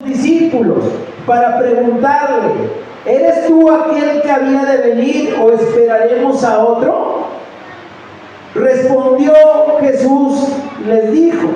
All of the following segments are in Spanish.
discípulos para preguntarle: ¿eres tú aquel que había de venir o esperaremos a otro? Respondió Jesús, les dijo: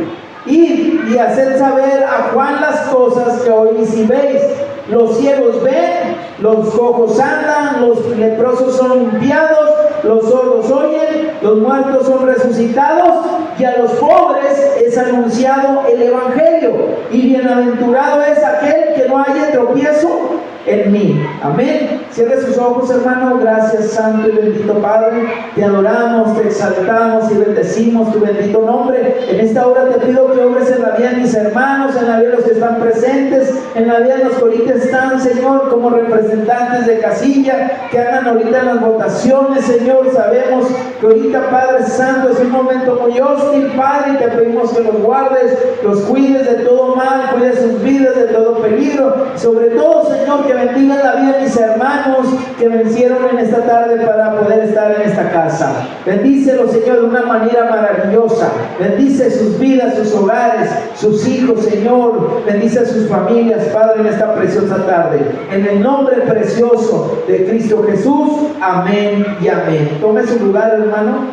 id y haced saber a Juan las cosas que oís y veis. Los ciegos ven, los cojos andan, los leprosos son limpiados, los sordos oyen, los muertos son resucitados, y a los pobres es anunciado el evangelio. Y bienaventurado es aquel que no haya tropiezo en mí. Amén. Cierre sus ojos, hermano. Gracias, santo y bendito Padre. Te adoramos, te exaltamos y bendecimos tu bendito nombre. En esta hora te pido que obres en la vida de mis hermanos, en la vida de los que están presentes, en la vida de los que ahorita están, Señor, como representantes de casilla, que andan ahorita en las votaciones, Señor. Sabemos que ahorita, Padre Santo, es un momento muy hostil, Padre, y te pedimos que los guardes, los cuides de todo mal, cuides sus vidas de todo peligro. Sobre todo, Señor, que bendiga la vida de mis hermanos que vencieron en esta tarde para poder estar en esta casa. Bendícelos, Señor, de una manera maravillosa. Bendice sus vidas, sus hogares, sus hijos, Señor. Bendice a sus familias, Padre, en esta preciosa tarde. En el nombre precioso de Cristo Jesús. Amén y amén. Tome su lugar, hermano.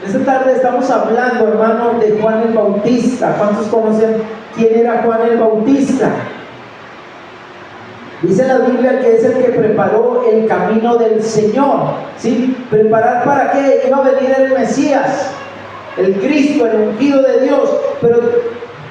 Esta tarde estamos hablando, hermano, de Juan el Bautista. ¿Cuántos conocen quién era Juan el Bautista? Dice la Biblia que es el que preparó el camino del Señor. ¿Sí? ¿Preparar para qué? Iba a venir el Mesías, el Cristo, el ungido de Dios, pero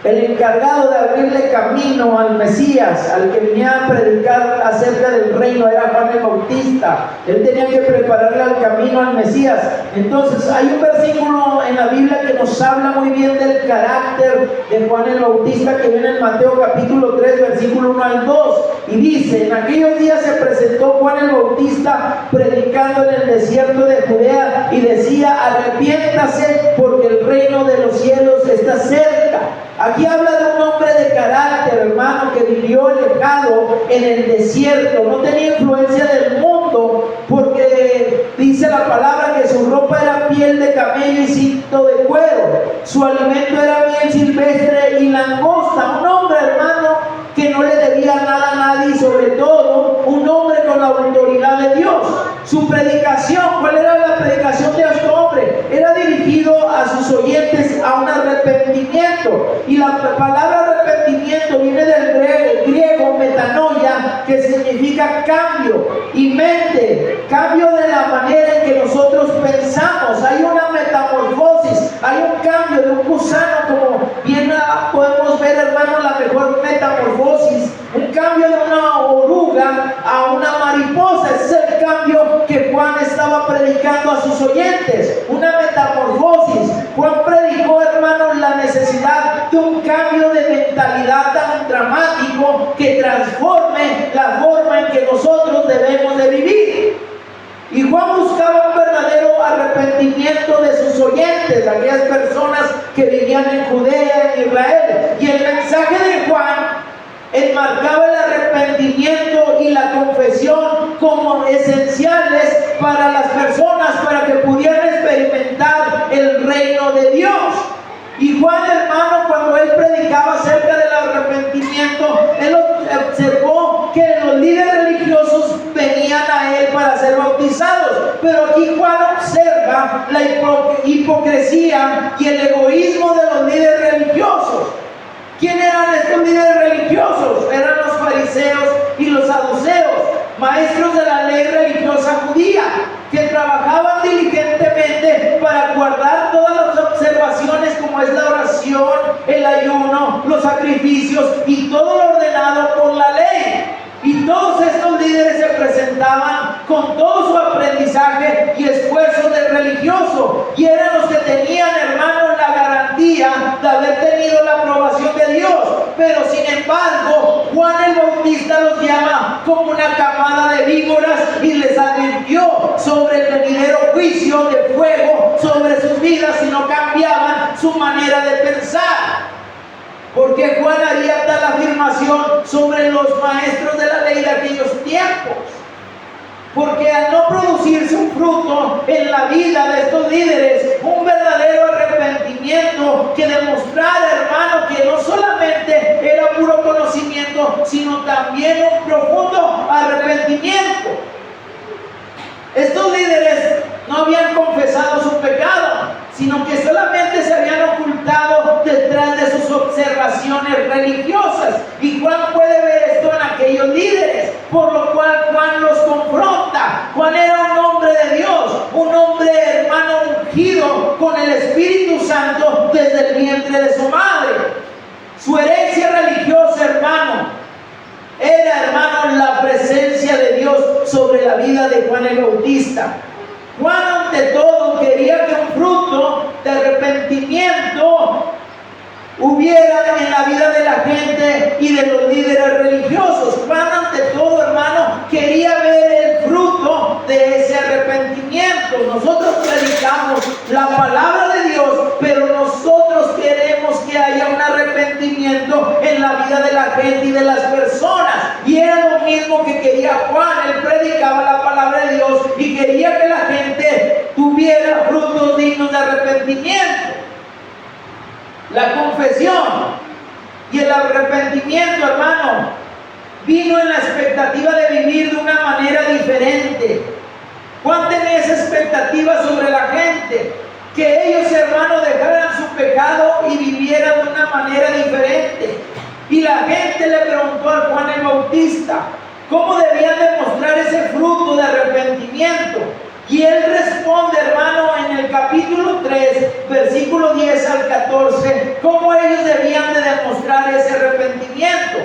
el encargado de abrirle camino al Mesías, al que venía a predicar acerca del reino, era Juan el Bautista. Él tenía que prepararle el camino al Mesías. Entonces hay un versículo en la Biblia que nos habla muy bien del carácter de Juan el Bautista, que viene en Mateo capítulo 3, versículo 1 al 2, y dice: en aquellos días se presentó Juan el Bautista predicando en el desierto de Judea y decía: arrepiéntase, porque el reino de los cielos está cerca. Aquí habla de un hombre de carácter, hermano, que vivió alejado en el desierto, no tenía influencia del mundo, porque dice la palabra que su ropa era piel de camello y cinto de cuero, su alimento era miel silvestre y langosta. Un hombre, hermano, que no le debía nada a nadie, y sobre todo un hombre con la autoridad de Dios. Su predicación, ¿cuál era la predicación de este hombre? Era dirigido a sus oyentes a un arrepentimiento, y la palabra arrepentimiento viene del griego metanoia, que significa cambio, y mente, cambio de la manera en que nosotros pensamos. Hay una metamorfosis, hay un cambio de un gusano, como bien podemos ver, hermano, la mejor metamorfosis, un cambio de una oruga a una mariposa. Ese es el cambio que Juan estaba predicando a sus oyentes, una metamorfosis. Juan predicó, hermanos, la necesidad de un cambio de mentalidad tan dramático que transforme la forma en que nosotros debemos de vivir. Y Juan buscaba un verdadero arrepentimiento de sus oyentes, aquellas personas que vivían en Judea, en Israel. Y el mensaje de Juan enmarcaba el arrepentimiento y la confesión como esenciales para las personas, para que pudieran experimentar el reino de Dios. Y Juan, hermano, cuando él predicaba acerca del arrepentimiento, él observó que los líderes religiosos venían a él para ser bautizados. Pero aquí Juan observa la hipocresía y el egoísmo de los líderes religiosos. ¿Quién eran estos líderes religiosos? Eran los fariseos y los saduceos, maestros de la ley religiosa judía, que trabajaban diligentemente para guardar todas las observaciones, como es la oración, el ayuno, los sacrificios y todo lo ordenado por la ley. Y todos estos líderes se presentaban con todo su aprendizaje y esfuerzo de religioso, y eran los que tenían, hermanos, la garantía de haber tenido la aprobación de Dios. Pero sin embargo, Juan el Bautista los llama como una camada de víboras y les advirtió sobre el venidero juicio de fuego sobre sus vidas si no cambiaban su manera de pensar. Porque Juan haría tal afirmación sobre los maestros de la ley de aquellos tiempos. Porque al no producirse un fruto en la vida de estos líderes, un verdadero arrepentimiento que demostrara, hermano, que no solamente era puro conocimiento conocimiento, sino también un profundo arrepentimiento. Estos líderes no habían confesado su pecado, sino que solamente se habían ocultado detrás de sus observaciones religiosas. Y Juan puede ver esto en aquellos líderes, por lo cual Juan los confronta. Juan era un hombre de Dios, un hombre, hermano, ungido con el Espíritu Santo desde el vientre de su madre. Su herencia religiosa, hermano, era, hermano, la presencia de Dios sobre la vida de Juan el Bautista. Juan, ante todo, quería que un fruto de arrepentimiento hubiera en la vida de la gente y de los líderes religiosos. Juan, ante todo, hermano, quería ver el fruto de ese arrepentimiento. Nosotros predicamos la palabra de Dios, pero nosotros queremos que haya un arrepentimiento en la vida de la gente y de las personas. Y era lo mismo que quería Juan. Él predicaba la palabra de Dios y quería que la gente tuviera frutos dignos de arrepentimiento. La confesión y el arrepentimiento, hermano, vino en la expectativa de vivir de una manera diferente. Juan tenía esa expectativa sobre la gente, que ellos, hermano, dejaran su pecado y vivieran de una manera diferente. Y la gente le preguntó a Juan el Bautista cómo debían demostrar ese fruto de arrepentimiento. Y él responde, hermano, en el capítulo 3, versículo 10 al 14, cómo ellos debían de demostrar ese arrepentimiento.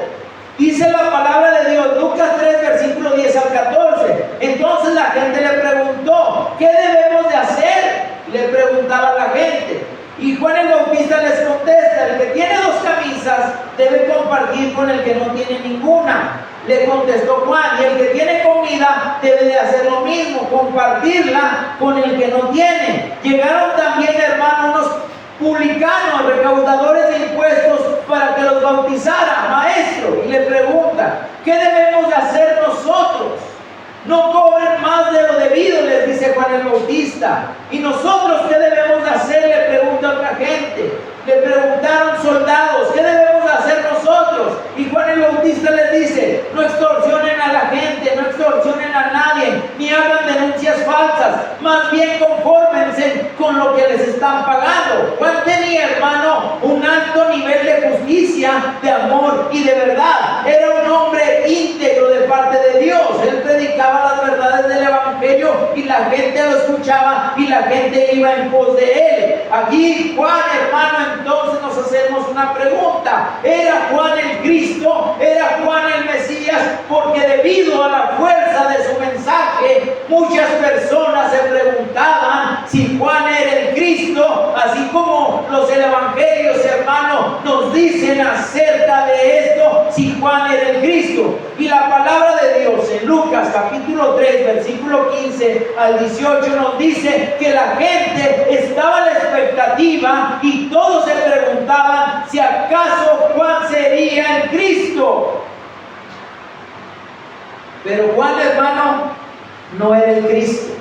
Dice la palabra de Dios, Lucas 3, versículo 10 al 14. Entonces la gente le preguntó, ¿qué debemos de hacer? Le preguntaba la gente. Y Juan el Bautista les contesta, el que tiene 2 camisas debe compartir con el que no tiene ninguna. Le contestó Juan, y el que tiene comida debe de hacer lo mismo, compartirla con el que no tiene. Llegaron también, hermanos, unos publicanos, recaudadores de impuestos, para que los bautizara. Maestro, y le pregunta, ¿qué debemos de hacer nosotros? No cobren más de lo debido, les dice Juan el Bautista. ¿Y nosotros qué debemos de hacer? Le pregunta a otra gente. Le preguntaron soldados, ¿qué debemos de hacer nosotros? Y Juan el Bautista les dice, no extorsionen a la gente, no extorsionen a nadie, ni hagan denuncias falsas, más bien confórmense con lo que les están pagando. Juan tenía, hermano, un alto nivel de justicia, de amor y de verdad. Era un hombre íntegro de parte de Dios. Él predicaba las verdades del Evangelio y la gente lo escuchaba y la gente iba en pos de él. Aquí Juan, hermano, entonces nos hacemos una pregunta. ¿Era Juan el Cristo? ¿Era Juan el Mesías? Porque debido a la fuerza de su mensaje, muchas personas se preguntaban si Juan era el Cristo, así como los evangelios, hermanos, nos dicen acerca de esto, si Juan era el Cristo. Y la palabra de Dios en Lucas capítulo 3, versículo 15 al 18 nos dice que la gente estaba a la expectativa y todos se preguntaban si acaso Juan sería el Cristo. Pero Juan, hermano, no era el Cristo.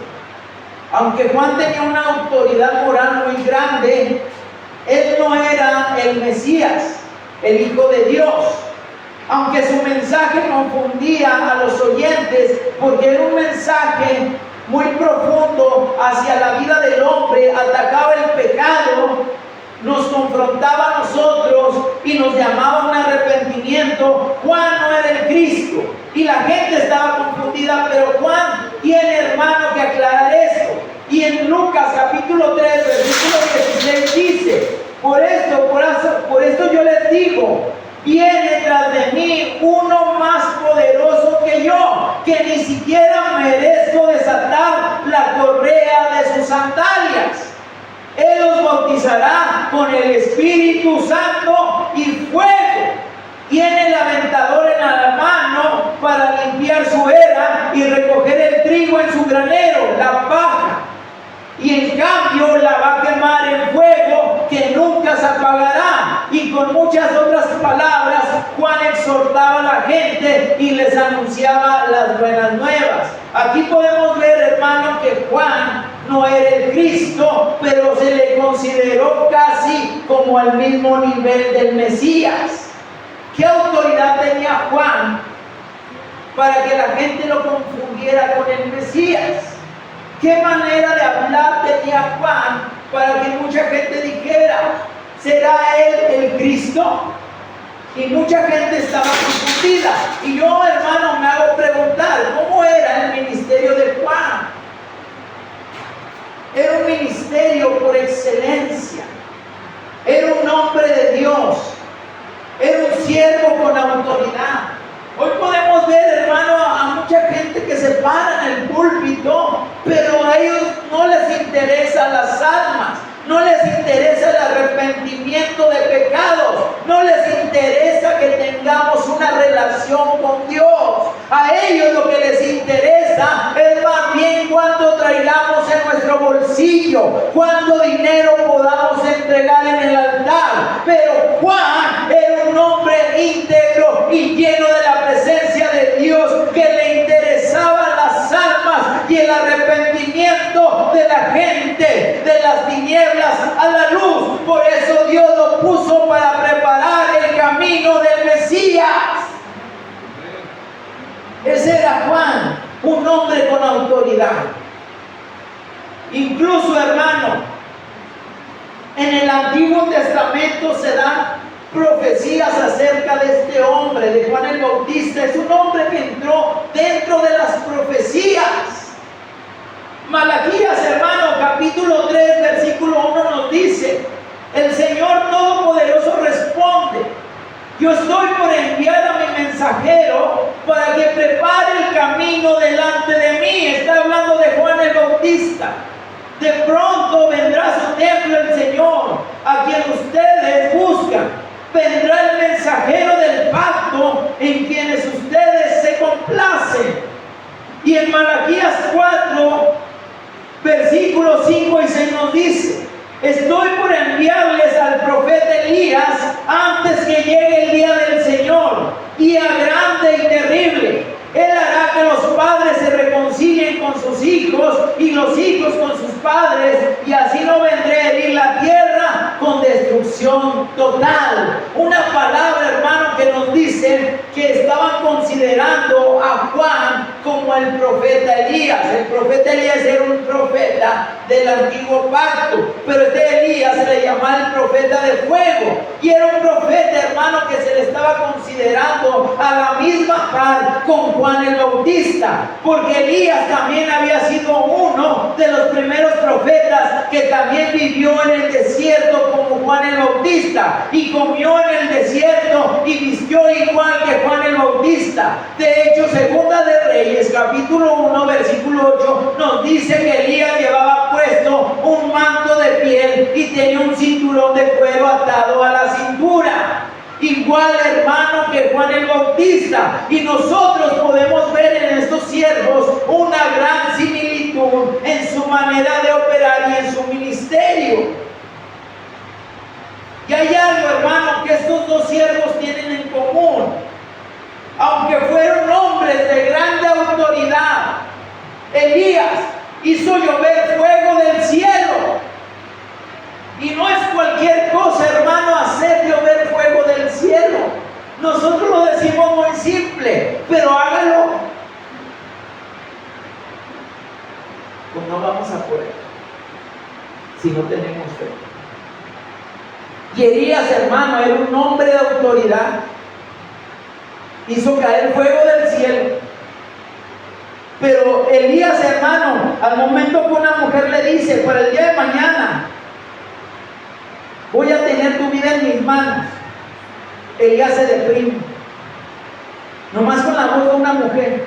Aunque Juan tenía una autoridad moral muy grande, él no era el Mesías, el Hijo de Dios. Aunque su mensaje confundía a los oyentes, porque era un mensaje muy profundo hacia la vida del hombre, atacaba el pecado, nos confrontaba a nosotros y nos llamaba a un arrepentimiento. Juan no era el Cristo y la gente estaba confundida, pero Juan tiene, hermano, que aclarar esto. Y en Lucas capítulo 3, versículo 16 dice, por esto yo les digo, viene tras de mí uno más poderoso que yo, que ni siquiera merezco desatar la correa de sus sandalias. Él los bautizará con el Espíritu Santo y fuego. Tiene el aventador en la mano para limpiar su era y recoger el trigo en su granero, la paja. Y en cambio la va a quemar en fuego que nunca se apagará. Y con muchas otras palabras, Juan exhortaba a la gente y les anunciaba las buenas nuevas. Aquí podemos ver, hermano, que Juan no era el Cristo, pero se le consideró casi como al mismo nivel del Mesías. ¿Qué autoridad tenía para que la gente lo confundiera con el Mesías. ¿Qué manera de hablar tenía Juan para que mucha gente dijera, ¿será él el Cristo? Y mucha gente estaba confundida. Y yo, hermano, me hago preguntar, ¿cómo era el ministerio de Juan? Era un ministerio por excelencia. Era un hombre de Dios. Era un siervo con autoridad. Hoy podemos ver, hermano, a mucha gente que se para en el púlpito, pero a ellos no les interesan las almas, no les interesa el arrepentimiento de pecados, no les interesa que tengamos una relación con Dios. A ellos lo que les interesa es más bien cuánto traigamos en nuestro bolsillo, cuánto dinero podamos entregar en el altar. Pero Juan era un hombre íntegro y lleno de la presencia de Dios, que le interesaban las almas y el arrepentimiento de la gente, de las tinieblas a la luz. Por eso Dios lo puso para preparar el camino del Mesías. Ese era Juan, un hombre con autoridad. Incluso, hermano, en el Antiguo Testamento se dan profecías acerca de este hombre, de Juan el Bautista. Es un hombre que entró dentro de las profecías. Malaquías, hermano, capítulo 3, versículo 1 nos dice: el Señor Todopoderoso responde, yo estoy por enviar a mi mensajero para que prepare el camino delante de mí. Está hablando de Juan el Bautista. De pronto vendrá a su templo el Señor, a quien ustedes buscan. Vendrá el mensajero del pacto, en quienes ustedes se complacen. Y en Malaquías 4, versículos 5 y 6 nos dice: estoy por enviarles al profeta Elías antes que llegue el día del Señor, día grande y terrible. Él hará que los padres se reconcilien con sus hijos y los hijos con sus padres, y así no vendré a herir la tierra con destrucción total. Una palabra, hermano, que nos dice que estaban considerando a Juan como el profeta Elías. El profeta Elías era un profeta del antiguo pacto, pero este Elías se le llamaba el profeta de fuego, y era un profeta, hermano, que se le estaba considerando a la misma par con Juan el Bautista, porque Elías también había sido uno de los primeros profetas que también vivió en el desierto como Juan el Bautista, y comió en el desierto y vistió igual que Juan el Bautista. De hecho, Segunda de Reyes, capítulo 1, versículo 8, nos dice que Elías llevaba puesto un manto de piel y tenía un cinturón de cuero atado a la cintura. Igual, hermano, que Juan el Bautista. Y nosotros podemos ver en estos siervos una gran similitud en su manera de operar y en su ministerio. Y hay algo, hermano, que estos dos siervos tienen en común. Aunque fueron hombres de grande autoridad, Elías hizo llover fuego del cielo. Y no es cualquier cosa, hermano, hacer llover fuego del cielo. Nosotros lo decimos muy simple, pero hágalo. Pues no vamos a poder si no tenemos fe. Y Elías, hermano, era un hombre de autoridad. Hizo caer fuego del cielo. Pero Elías, hermano, al momento que una mujer le dice: para el día de mañana voy a tener tu vida en mis manos, Elías se deprime, nomás con la voz de una mujer,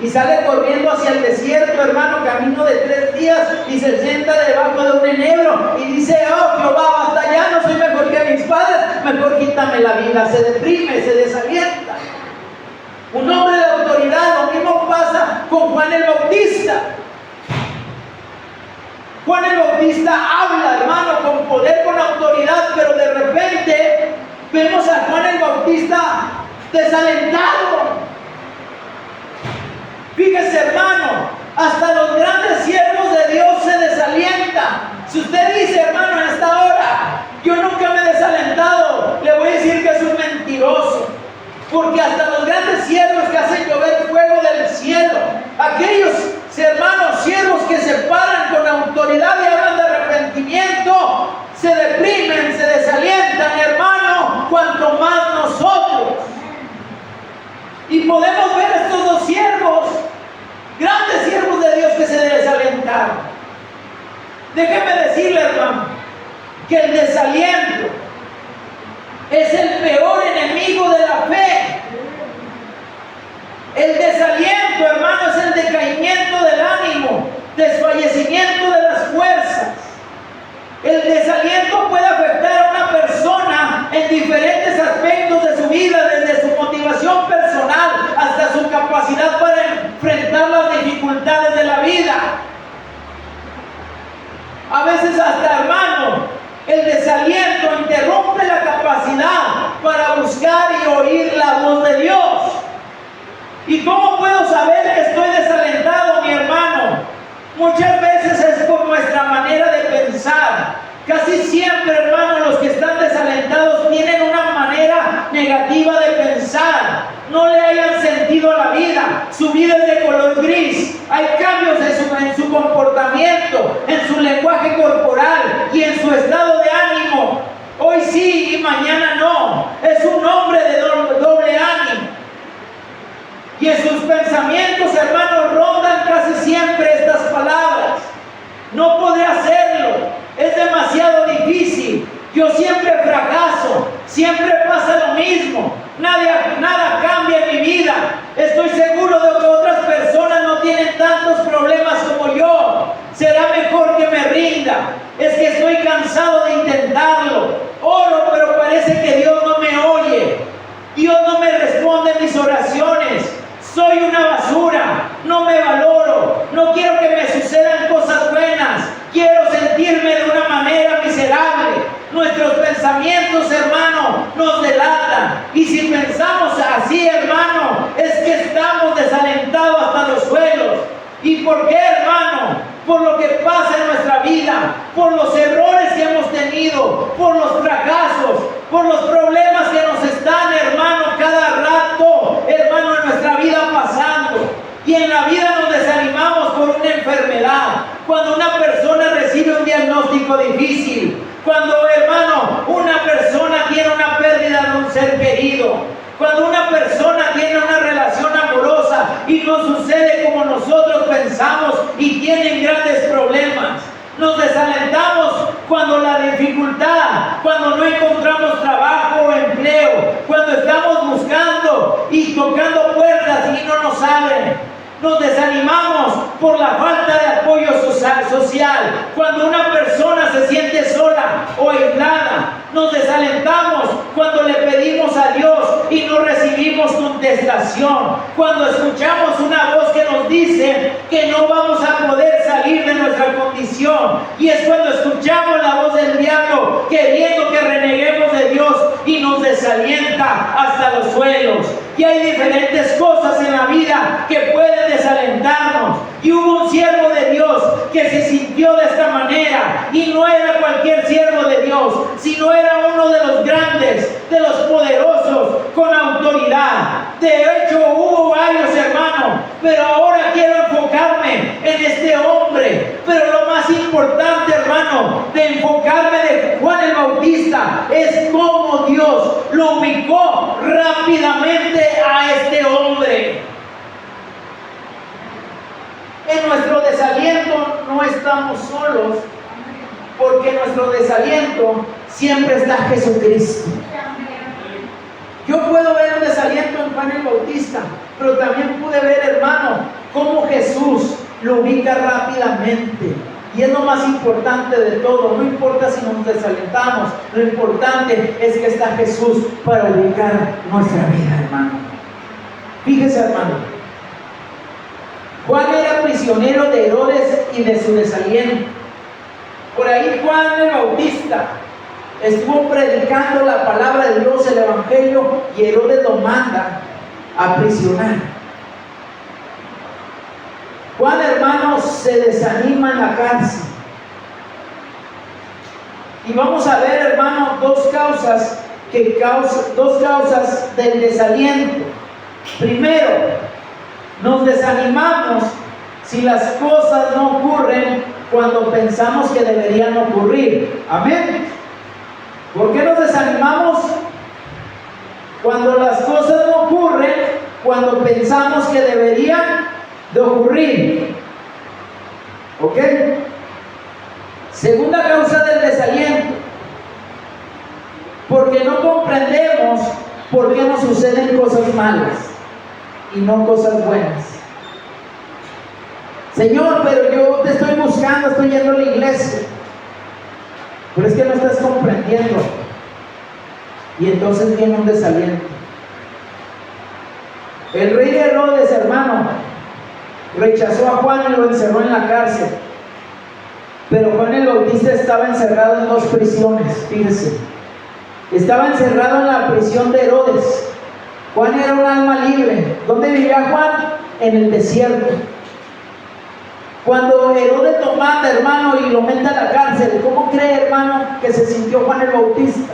y sale corriendo hacia el desierto, hermano, camino de 3 días, y se sienta debajo de un enebro y dice: oh Jehová, hasta ya no soy mejor que mis padres, mejor quítame la vida. Se deprime, se desalienta. Un hombre de autoridad. Lo mismo pasa con Juan el Bautista. Juan el Bautista habla, hermano, con poder, con autoridad, pero de repente vemos a Juan el Bautista desalentado. Fíjese, hermano, hasta los grandes siervos de Dios se desalientan. Si usted dice, hermano, en esta hora, yo nunca me he desalentado, le voy a decir que es un mentiroso. Porque hasta los grandes siervos que hacen llover fuego del cielo. Aquellos hermanos siervos que se paran con autoridad y hablan de arrepentimiento, se deprimen, se desalientan, hermano, cuanto más nosotros. Y podemos ver estos dos siervos, grandes siervos de Dios, que se desalentaron. Déjeme decirle, hermano, que el desaliento es el peor enemigo de la fe. El desaliento, hermano, es el decaimiento del ánimo, desfallecimiento de las fuerzas. El desaliento puede afectar a una persona en diferentes aspectos de su vida, desde su motivación personal hasta su capacidad para enfrentar las dificultades de la vida. A veces hasta, hermano, el desaliento interrumpe la capacidad para buscar y oír la voz de Dios. ¿Y cómo puedo saber que estoy desalentado, mi hermano? Muchas veces es por nuestra manera de pensar. Casi siempre, hermano, los que están desalentados tienen una manera negativa de pensar. No le hayan sentido a la vida. Su vida es de color gris. Hay cambios en su comportamiento, en su lenguaje corporal y en su estado de ánimo. Hoy sí y mañana no. Es un hombre de doble ánimo. Y en sus pensamientos, hermanos, rondan casi siempre estas palabras: no podré hacerlo, es demasiado difícil, yo siempre fracaso, siempre pasa lo mismo, nada cambia en mi vida, estoy seguro de que otras personas no tienen tantos problemas como yo, será mejor que me rinda, es que estoy cansado de intentarlo, oro pero parece que Dios no me oye, Dios no me responde mis oraciones. Soy una basura, no me valoro, no quiero que me sucedan cosas buenas, quiero sentirme de una manera miserable. Nuestros pensamientos, hermano, nos delatan. Y si pensamos así, hermano, es que estamos desalentados hasta los suelos. ¿Y por qué, hermano? Por lo que pasa en nuestra vida, por los errores que hemos tenido, por los fracasos, por los problemas que nos están, hermano, cada rato, hermano, en nuestra vida pasando. Y en la vida nos desanimamos por una enfermedad. Cuando una persona recibe un diagnóstico difícil, cuando, hermano, una persona tiene una pérdida de un ser querido, cuando una persona tiene una relación amorosa y no sucede como nosotros pensamos y tienen grandes problemas. Nos desalentamos cuando la dificultad, cuando no encontramos trabajo o empleo, cuando estamos buscando y tocando puertas y no nos abren. Nos desanimamos por la falta de apoyo social, cuando una persona se siente sola o aislada. Nos desalentamos cuando le pedimos a Dios y no recibimos contestación, cuando escuchamos una voz que nos dice que no vamos a poder salir de nuestra condición, y es cuando escuchamos la voz del diablo queriendo que reneguemos de Dios y nos desalienta hasta los suelos. Y hay diferentes cosas en la vida que pueden desalentarnos. Y hubo un siervo de Dios que se sintió de esta manera, y no era cualquier siervo de Dios, sino era uno de los grandes, de los poderosos, con autoridad. De hecho, hubo varios, hermanos, pero ahora quiero enfocarme en este hombre. Pero lo más importante, hermano, de enfocarme de Juan el Bautista es cómo Dios lo ubicó rápidamente a este hombre. En nuestro desaliento no estamos solos, porque en nuestro desaliento siempre está Jesucristo. Yo puedo ver un desaliento en Juan el Bautista, pero también pude ver, hermano, cómo Jesús lo ubica rápidamente. Y es lo más importante de todo. No importa si nos desalentamos, lo importante es que está Jesús para ubicar nuestra vida, hermano. Fíjese, hermano, Juan era prisionero de Herodes y de su desaliento. Por ahí Juan el Bautista estuvo predicando la palabra de Dios, el Evangelio, y Herodes lo manda a aprisionar. Juan, hermanos, se desanima en la cárcel. Y vamos a ver, hermanos, dos causas del desaliento. Primero, nos desanimamos si las cosas no ocurren cuando pensamos que deberían ocurrir. Amén. ¿Por qué nos desanimamos? Cuando las cosas no ocurren cuando pensamos que deberían de ocurrir. ¿Ok? Segunda causa del desaliento: porque no comprendemos por qué nos suceden cosas malas y no cosas buenas. Señor, pero yo te estoy buscando, estoy yendo a la iglesia, pero es que no estás comprendiendo. Y entonces viene un desaliento. El rey de Herodes, hermano, rechazó a Juan y lo encerró en la cárcel. Pero Juan el Bautista estaba encerrado en 2 prisiones, fíjese. Estaba encerrado en la prisión de Herodes. Juan era un alma libre. ¿Dónde vivía Juan? En el desierto. Cuando Herodes lo mata, hermano, y lo mete a la cárcel, ¿cómo cree, hermano, que se sintió Juan el Bautista?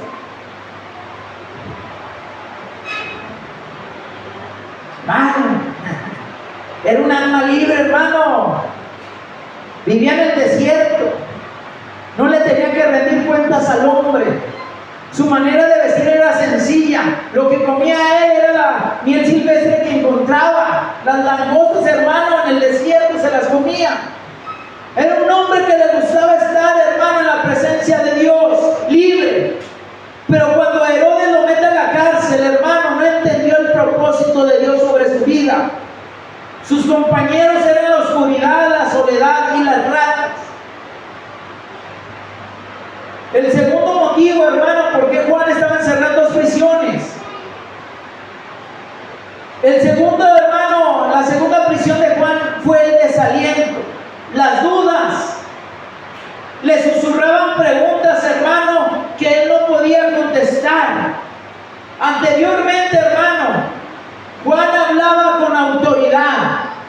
Era un alma libre, hermano. Vivía en el desierto. No le tenía que rendir cuentas al hombre. Su manera de vestir era sencilla. Lo que comía él era la miel silvestre que encontraba. Las langostas, hermano, en el desierto se las comía. Era un hombre que le gustaba estar, hermano, en la presencia de Dios, libre. Pero cuando Herodes lo mete a la cárcel, hermano, no entendió el propósito de Dios sobre su vida. Sus compañeros eran la oscuridad, la soledad y las ratas. El segundo motivo, hermano, por qué Juan estaba encerrado en 2 prisiones. El segundo, hermano, la segunda prisión de Juan fue el desaliento, las dudas. Le susurraban preguntas, hermano, que él no podía contestar. Anteriormente, hermano, Juan hablaba con autoridad,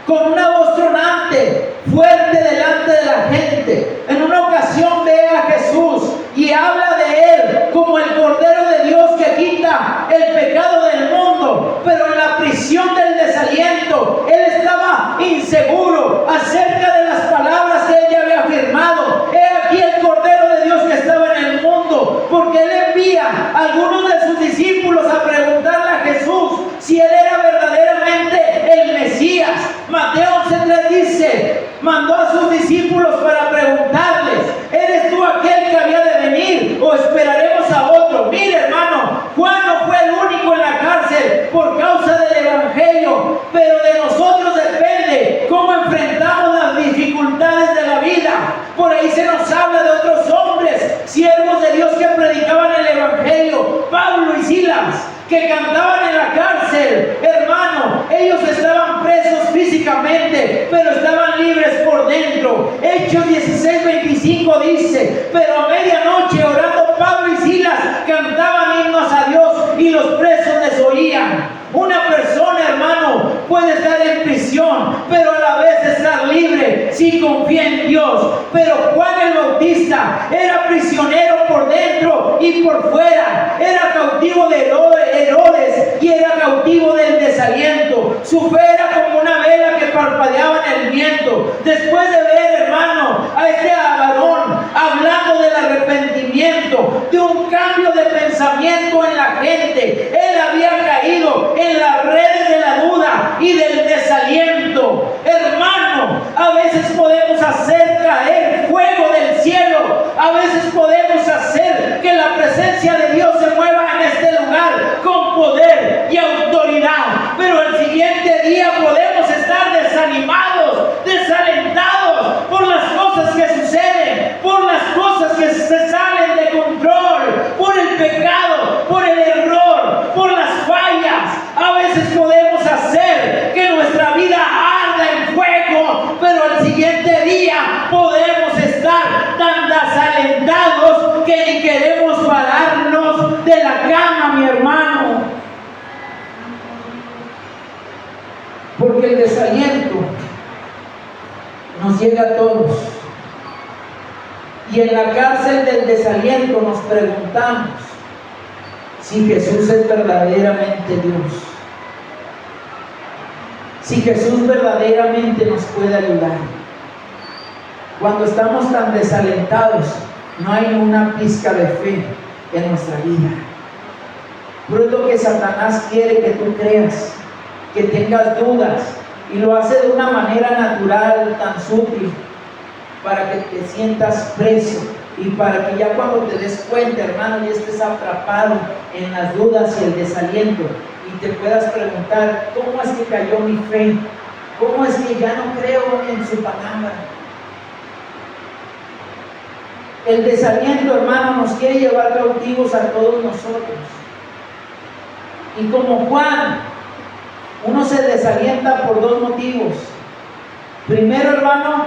con una voz tronante, fuerte delante de la gente. En una ocasión ve a Jesús y habla de él como el Cordero de Dios que quita el pecado del mundo. Pero en la prisión del desaliento, él estaba inseguro acerca de las palabras que él ya había afirmado. He aquí el Cordero de Dios que estaba en el mundo, porque él envía a algunos de sus discípulos a preguntarle a Jesús si él era verdaderamente el Mesías. Mateo 11:3 dice, mandó a sus discípulos para preguntarles: ¿eres tú aquel que había de venir o esperaremos a otro? Mire, hermano, Juan no fue el único en la cárcel por causa del evangelio, pero de nosotros depende cómo enfrentamos las dificultades de la vida. Por ahí se nos habla de otros hombres, siervos de Dios, que predicaban el evangelio, Pablo y Silas, que cantaban en la cárcel. Hermano, ellos estaban presos físicamente, pero estaban libres por dentro. Hechos 16:25 dice: pero a medianoche, orando Pablo y Silas, cantaban himnos a Dios y los presos les oían. Una persona, hermano, puede estar en prisión, pero a la vez estar libre si confía en Dios. Pero Juan el Bautista era prisionero por dentro y por fuera. Era cautivo de Herodes y era cautivo del desaliento. Su fe era como una vela que parpadeaba en el viento. Después de ver, hermano, a este varón hablando del arrepentimiento, de un cambio de pensamiento en la gente, él había caído en las redes de la duda y del desaliento. Hermano, a veces podemos hacer caer fuego del cielo, a veces podemos hacer que la presencia de Dios se mueva en este lugar con poder y autoridad, pero el siguiente día podemos estar desanimados, desalentados por las cosas que suceden, por las cosas que se salen de control, por el pecado, por el error, por las fallas. A veces podemos hacer que nuestra vida arda en fuego, pero al siguiente día podemos estar tan desalentados que ni queremos pararnos de la cama, mi hermano. Porque el desaliento nos llega a todos. Y en la cárcel del desaliento nos preguntamos si Jesús es verdaderamente Dios. si Jesús verdaderamente nos puede ayudar. Cuando estamos tan desalentados, no hay una pizca de fe en nuestra vida. Pero es lo que Satanás quiere que tú creas, que tengas dudas, y lo hace de una manera natural, tan sutil, para que te sientas preso y para que ya cuando te des cuenta, hermano, y estés atrapado en las dudas y el desaliento, y te puedas preguntar: ¿cómo es que cayó mi fe? ¿Cómo es que ya no creo en su palabra? El desaliento, hermano, nos quiere llevar cautivos a todos nosotros. Y como Juan, uno se desalienta por dos motivos. Primero, hermano,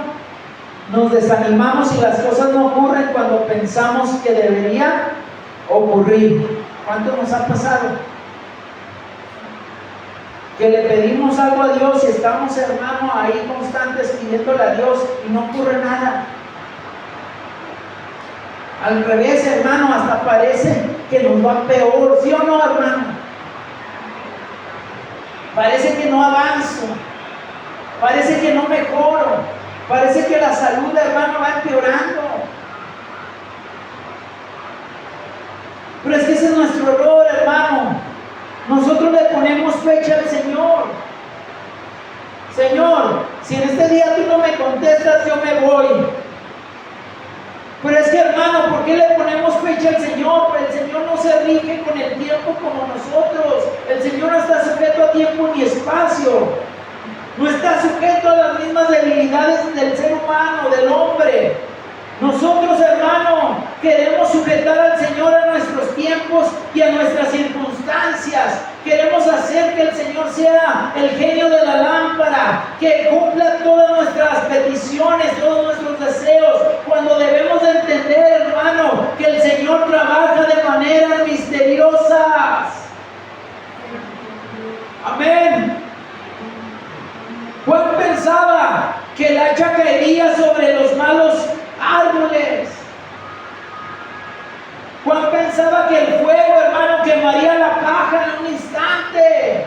nos desanimamos y las cosas no ocurren cuando pensamos que deberían ocurrir. ¿Cuánto nos ha pasado? Que le pedimos algo a Dios y estamos, hermano, ahí constantes pidiéndole a Dios y no ocurre nada. Al revés, hermano, hasta parece que nos va peor, ¿sí o no, hermano? Parece que no avanzo, parece que no mejoro, parece que la salud, hermano, va empeorando. Pero es que ese es nuestro error, hermano. Nosotros le ponemos fecha al Señor. Señor, si en este día tú no me contestas, yo me voy. Pero es que, hermano, ¿por qué le ponemos fecha al Señor? Pues el Señor no se rige con el tiempo como nosotros. El Señor no está sujeto a tiempo ni espacio. No está sujeto a las mismas debilidades del ser humano, del hombre. Nosotros, hermano, queremos sujetar al Señor a nuestros tiempos y a nuestras circunstancias. Queremos hacer que el Señor sea el genio de la lámpara, que cumpla todas nuestras peticiones, todos nuestros deseos, cuando debemos de entender, hermano, que el Señor trabaja de maneras misteriosas. Amén. Juan pensaba que el hacha caería sobre los malos árboles. Juan pensaba que el fuego, hermano, quemaría la paja en un instante.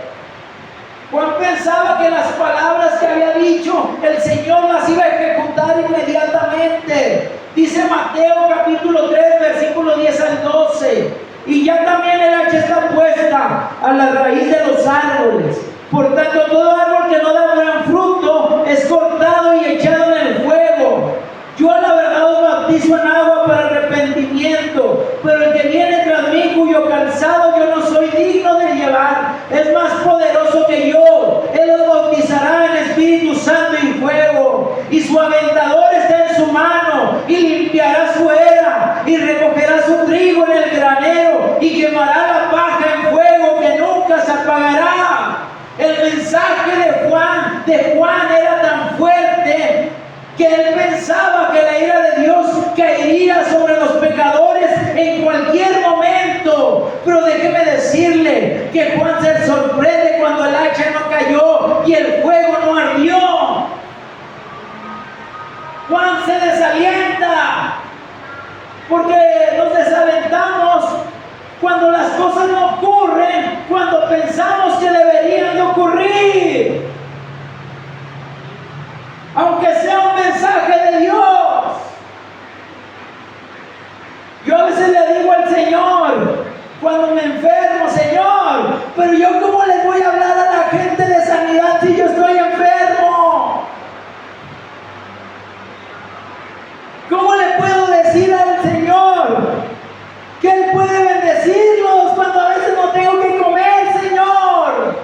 Juan pensaba que las palabras que había dicho el Señor las iba a ejecutar inmediatamente. Dice Mateo capítulo 3, versículo 10 al 12: y ya también el hacha está puesta a la raíz de los árboles. Por tanto, todo árbol que no da buen fruto es cortado y echado en el fuego. Yo a la verdad os bautizo en agua para arrepentimiento, pero el que viene tras mí, cuyo calzado yo no soy digno de llevar, es más poderoso que yo. Él os bautizará en Espíritu Santo y fuego, y su aventador está en su mano, y limpiará su era, y recogerá su trigo en el granero, y quemará la paja en fuego que nunca se apagará. El mensaje de Juan era tan fuerte que él pensaba que la ira de Dios caería sobre los pecadores en cualquier momento. Pero déjeme decirle que Juan se sorprende cuando el hacha no cayó y el fuego no ardió. Juan se desalienta porque nos desalentamos cuando las cosas no ocurren, cuando pensamos que deberían de ocurrir. Aunque sea un mensaje de Dios. Yo a veces le digo al Señor, cuando me enfermo: Señor, pero yo ¿cómo les voy a hablar a la gente de sanidad si yo estoy enfermo? ¿Cómo le puedo decir al Señor que Él puede bendecirlos cuando a veces no tengo que comer, Señor?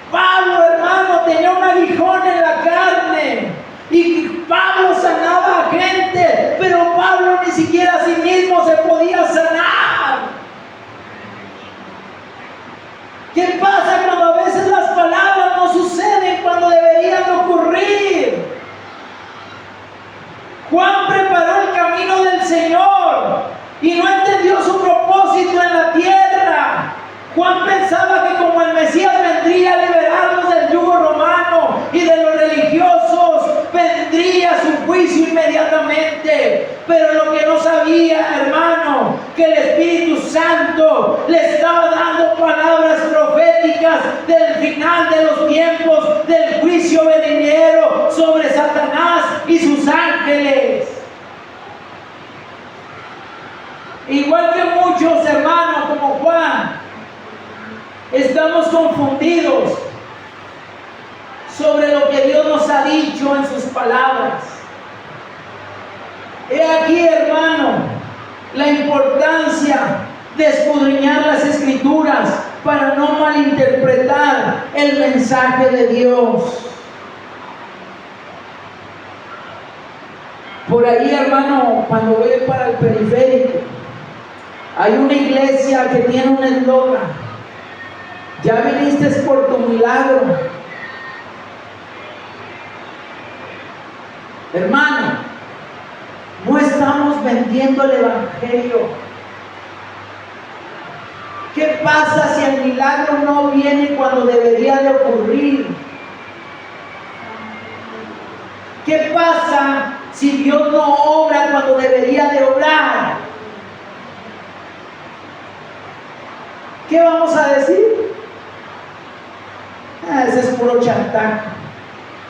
Pablo, hermano, tenía un aguijón en la carne y Pablo sanaba a gente, pero Pablo ni siquiera a sí mismo se podía sanar. ¿Qué pasa cuando a veces las palabras no suceden cuando deberían ocurrir? Juan preparó el camino del Señor y no entendió su propósito en la tierra. Juan pensaba que como el Mesías vendría a liberarlos del yugo romano y de los religiosos, vendría su juicio inmediatamente. Pero lo que no sabía, hermano, que el Espíritu Santo le estaba dando palabras proféticas proféticas del final de los tiempos, del juicio venidero sobre Satanás y sus ángeles. Igual que muchos hermanos como Juan, estamos confundidos sobre lo que Dios nos ha dicho en sus palabras. He aquí, hermano, la importancia de escudriñar las Escrituras para no malinterpretar el mensaje de Dios. Por ahí, hermano, cuando voy para el periférico, hay una iglesia que tiene un eslogan: ya viniste por tu milagro. Hermano, no estamos vendiendo el evangelio. ¿Qué pasa si el milagro no viene cuando debería de ocurrir? ¿Qué pasa si Dios no obra cuando debería de obrar? ¿Qué vamos a decir? Ese es puro chantaje,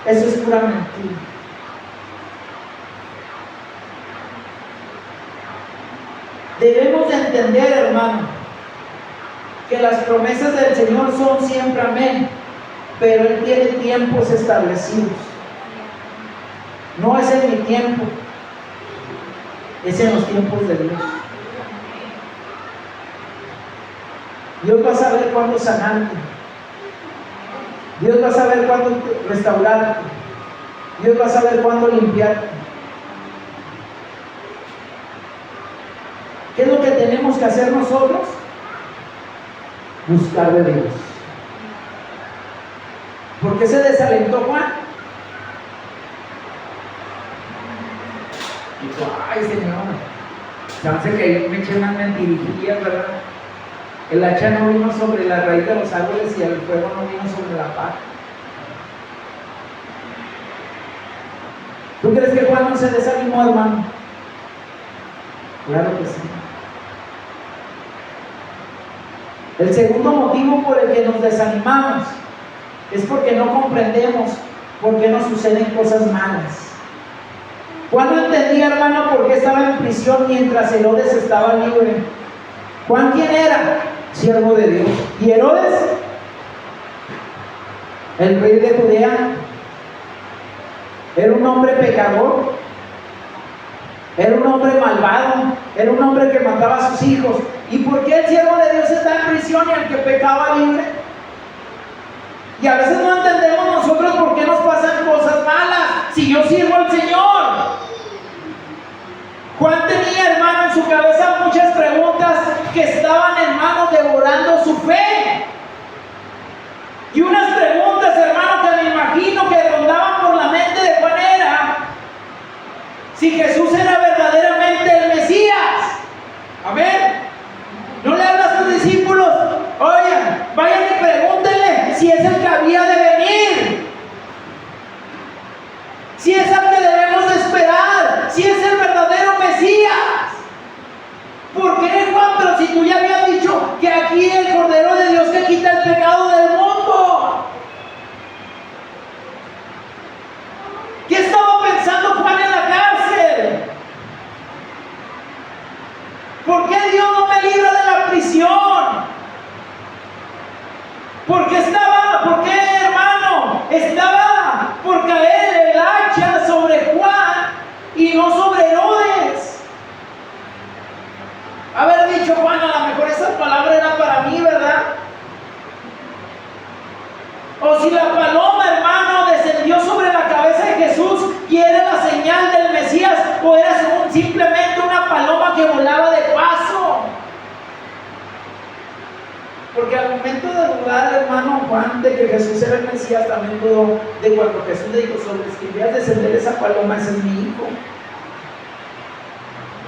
eso es pura mentira. Debemos de entender, hermano, que las promesas del Señor son siempre amén, pero Él tiene tiempos establecidos. No es en mi tiempo, es en los tiempos de Dios. Dios va a saber cuándo sanarte. Dios va a saber cuándo restaurarte. Dios va a saber cuándo limpiarte. ¿Qué es lo que tenemos que hacer nosotros? Buscar de Dios. ¿Por qué se desalentó Juan? Dijo: ay, Señor, chance que me eché unas mentirijillas, ¿verdad? El hacha no vino sobre la raíz de los árboles y el fuego no vino sobre la paja. ¿Tú crees que Juan no se desanimó, hermano? Claro que sí. El segundo motivo por el que nos desanimamos es porque no comprendemos por qué nos suceden cosas malas. Juan no entendía, hermano, por qué estaba en prisión mientras Herodes estaba libre. Juan, ¿quién era? Siervo de Dios. ¿Y Herodes? El rey de Judea. Era un hombre pecador. Era un hombre malvado. Era un hombre que mataba a sus hijos. ¿Y por qué el siervo de Dios está en prisión y el que pecaba libre? Y a veces no entendemos nosotros por qué nos pasan cosas malas si yo sirvo al Señor. Juan tenía, hermano, en su cabeza muchas preguntas que estaban, hermano, devorando su fe. Y unas preguntas, hermano, que me imagino que rondaban por la mente de Juan era si Jesús era verdaderamente el Mesías. Amén. No le habla a sus discípulos: oigan, vayan y pregúntenle si es el que había de venir, si es el que debemos de esperar, si es el verdadero Mesías. ¿Por qué, Juan? Pero si tú ya habías dicho que aquí el Cordero de Dios que quita el pecado del mundo. ¿Qué estaba pensando Juan en la cárcel? ¿Por qué Dios no me libra de la prisión? ¿Por qué, hermano? Estaba por caer el hacha sobre Juan y no sobre Herodes. Haber dicho: Juan, a lo mejor esa palabra era para mí, ¿verdad? O si la paloma, hermano, descendió sobre la cabeza de Jesús y era la señal del Mesías, o era simplemente una paloma que volaba de paso. Porque al momento de dudar, hermano Juan, de que Jesús era el Mesías, también dudó de cuando Jesús le dijo: sobre si veas descender esa paloma, ese es mi hijo.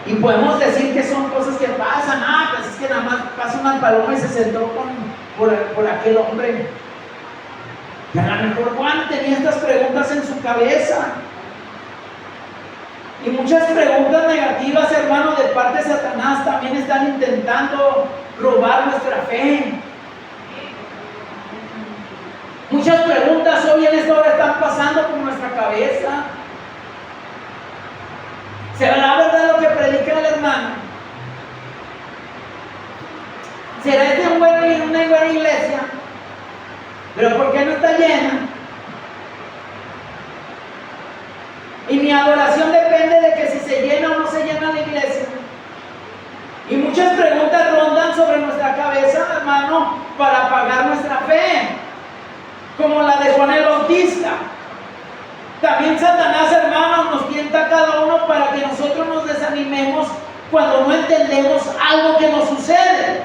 Y podemos decir que son cosas que pasan. Pues es que nada más pasa una paloma y se sentó por aquel hombre. Y a lo mejor Juan tenía estas preguntas en su cabeza. Y muchas preguntas negativas, hermano, de parte de Satanás también están intentando robar nuestra fe. Muchas preguntas hoy en esta hora están pasando por nuestra cabeza. ¿Será verdad lo que predica el hermano? ¿Será este una buena iglesia? ¿Pero por qué no está llena? Y mi adoración depende de que si se llena o no se llena la iglesia. Y muchas preguntas rondan sobre nuestra cabeza, hermano, para apagar nuestra fe, como la de Juan el Bautista. También Satanás, hermanos, nos tienta a cada uno para que nosotros nos desanimemos cuando no entendemos algo que nos sucede.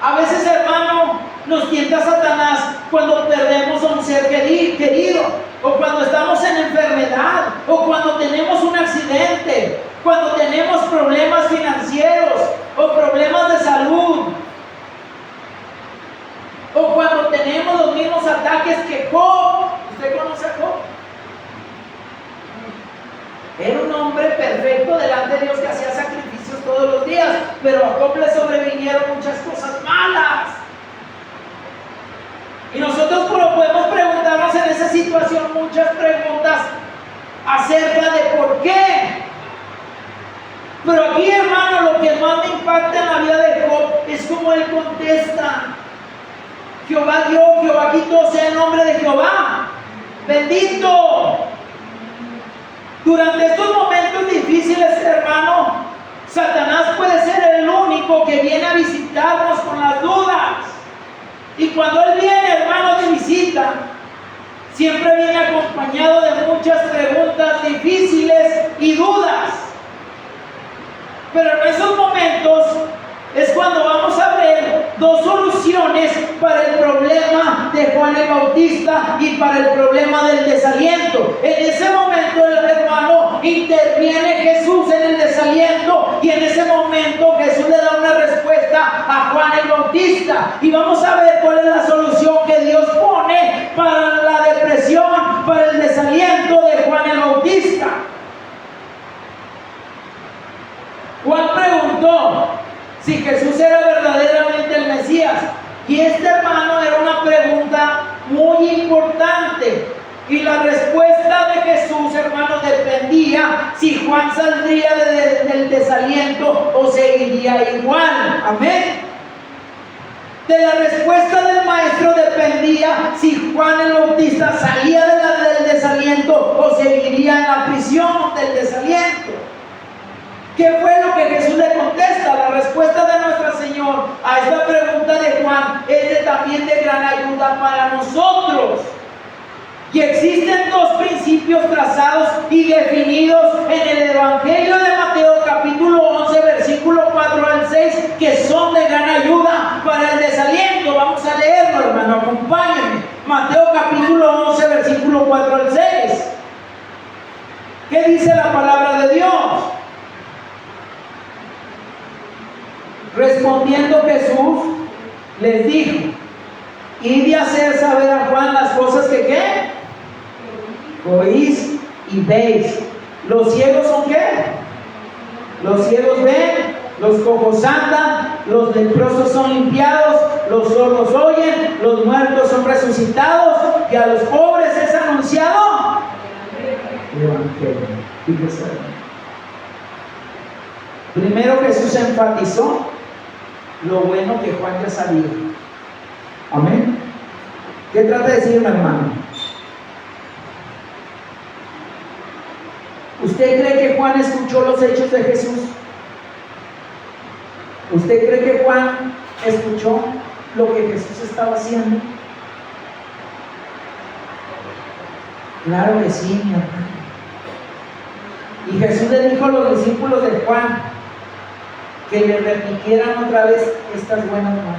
A veces, hermano, nos tienta Satanás cuando perdemos a un ser querido, o cuando estamos en enfermedad, o cuando tenemos un accidente, cuando tenemos problemas financieros, o problemas de salud, o cuando tenemos los mismos ataques que Job. ¿Usted conoce a Job? Era un hombre perfecto delante de Dios que hacía sacrificios todos los días, pero a Job le sobrevinieron muchas cosas malas. Y nosotros podemos preguntarnos en esa situación muchas preguntas acerca de por qué. Pero aquí, hermano, lo que más me impacta en la vida de Job es cómo él contesta: Jehová dio, Jehová quitó, sea el nombre de Jehová bendito. Durante estos momentos difíciles, hermano, Satanás puede ser el único que viene a visitarnos con las dudas. Y cuando él viene, hermano, de visita, siempre viene acompañado de muchas preguntas difíciles y dudas. Pero en esos momentos es cuando vamos a ver dos soluciones para el problema de Juan el Bautista y para el problema del desaliento. En ese momento, el hermano, interviene Jesús en el desaliento, y en ese momento Jesús le da una respuesta a Juan el Bautista. Y vamos a ver cuál es la solución que Dios pone para la depresión, para el desaliento de Juan el Bautista. Juan preguntó si Jesús era verdaderamente el Mesías. Y este, hermano, era una pregunta muy importante. Y la respuesta de Jesús, hermano, dependía si Juan saldría del desaliento o seguiría igual. Amén. De la respuesta del maestro dependía si Juan el Bautista salía del desaliento o seguiría en la prisión del desaliento. ¿Qué fue lo que Jesús le contesta? La respuesta de nuestro Señor a esta pregunta de Juan es también de gran ayuda para nosotros. Y existen dos principios trazados y definidos en el Evangelio de Mateo, capítulo 11, versículo 4 al 6, que son de gran ayuda para el desaliento. Vamos a leerlo, hermano, acompáñenme. Mateo, capítulo 11, versículo 4 al 6. ¿Qué dice la palabra de Dios? Respondiendo Jesús les dijo: id a hacer saber a Juan las cosas que ¿qué? Oís y veis. ¿Los ciegos son qué? Los ciegos ven, los cojos andan, los leprosos son limpiados, los sordos oyen, los muertos son resucitados, y a los pobres es anunciado el Evangelio. Fíjese. Primero Jesús enfatizó lo bueno que Juan ya sabía. Amén. ¿Qué trata de decirme, hermano? ¿Usted cree que Juan escuchó los hechos de Jesús? ¿Usted cree que Juan escuchó lo que Jesús estaba haciendo? Claro que sí, mi hermano. Y Jesús le dijo a los discípulos de Juan que le repitieran otra vez estas buenas nuevas.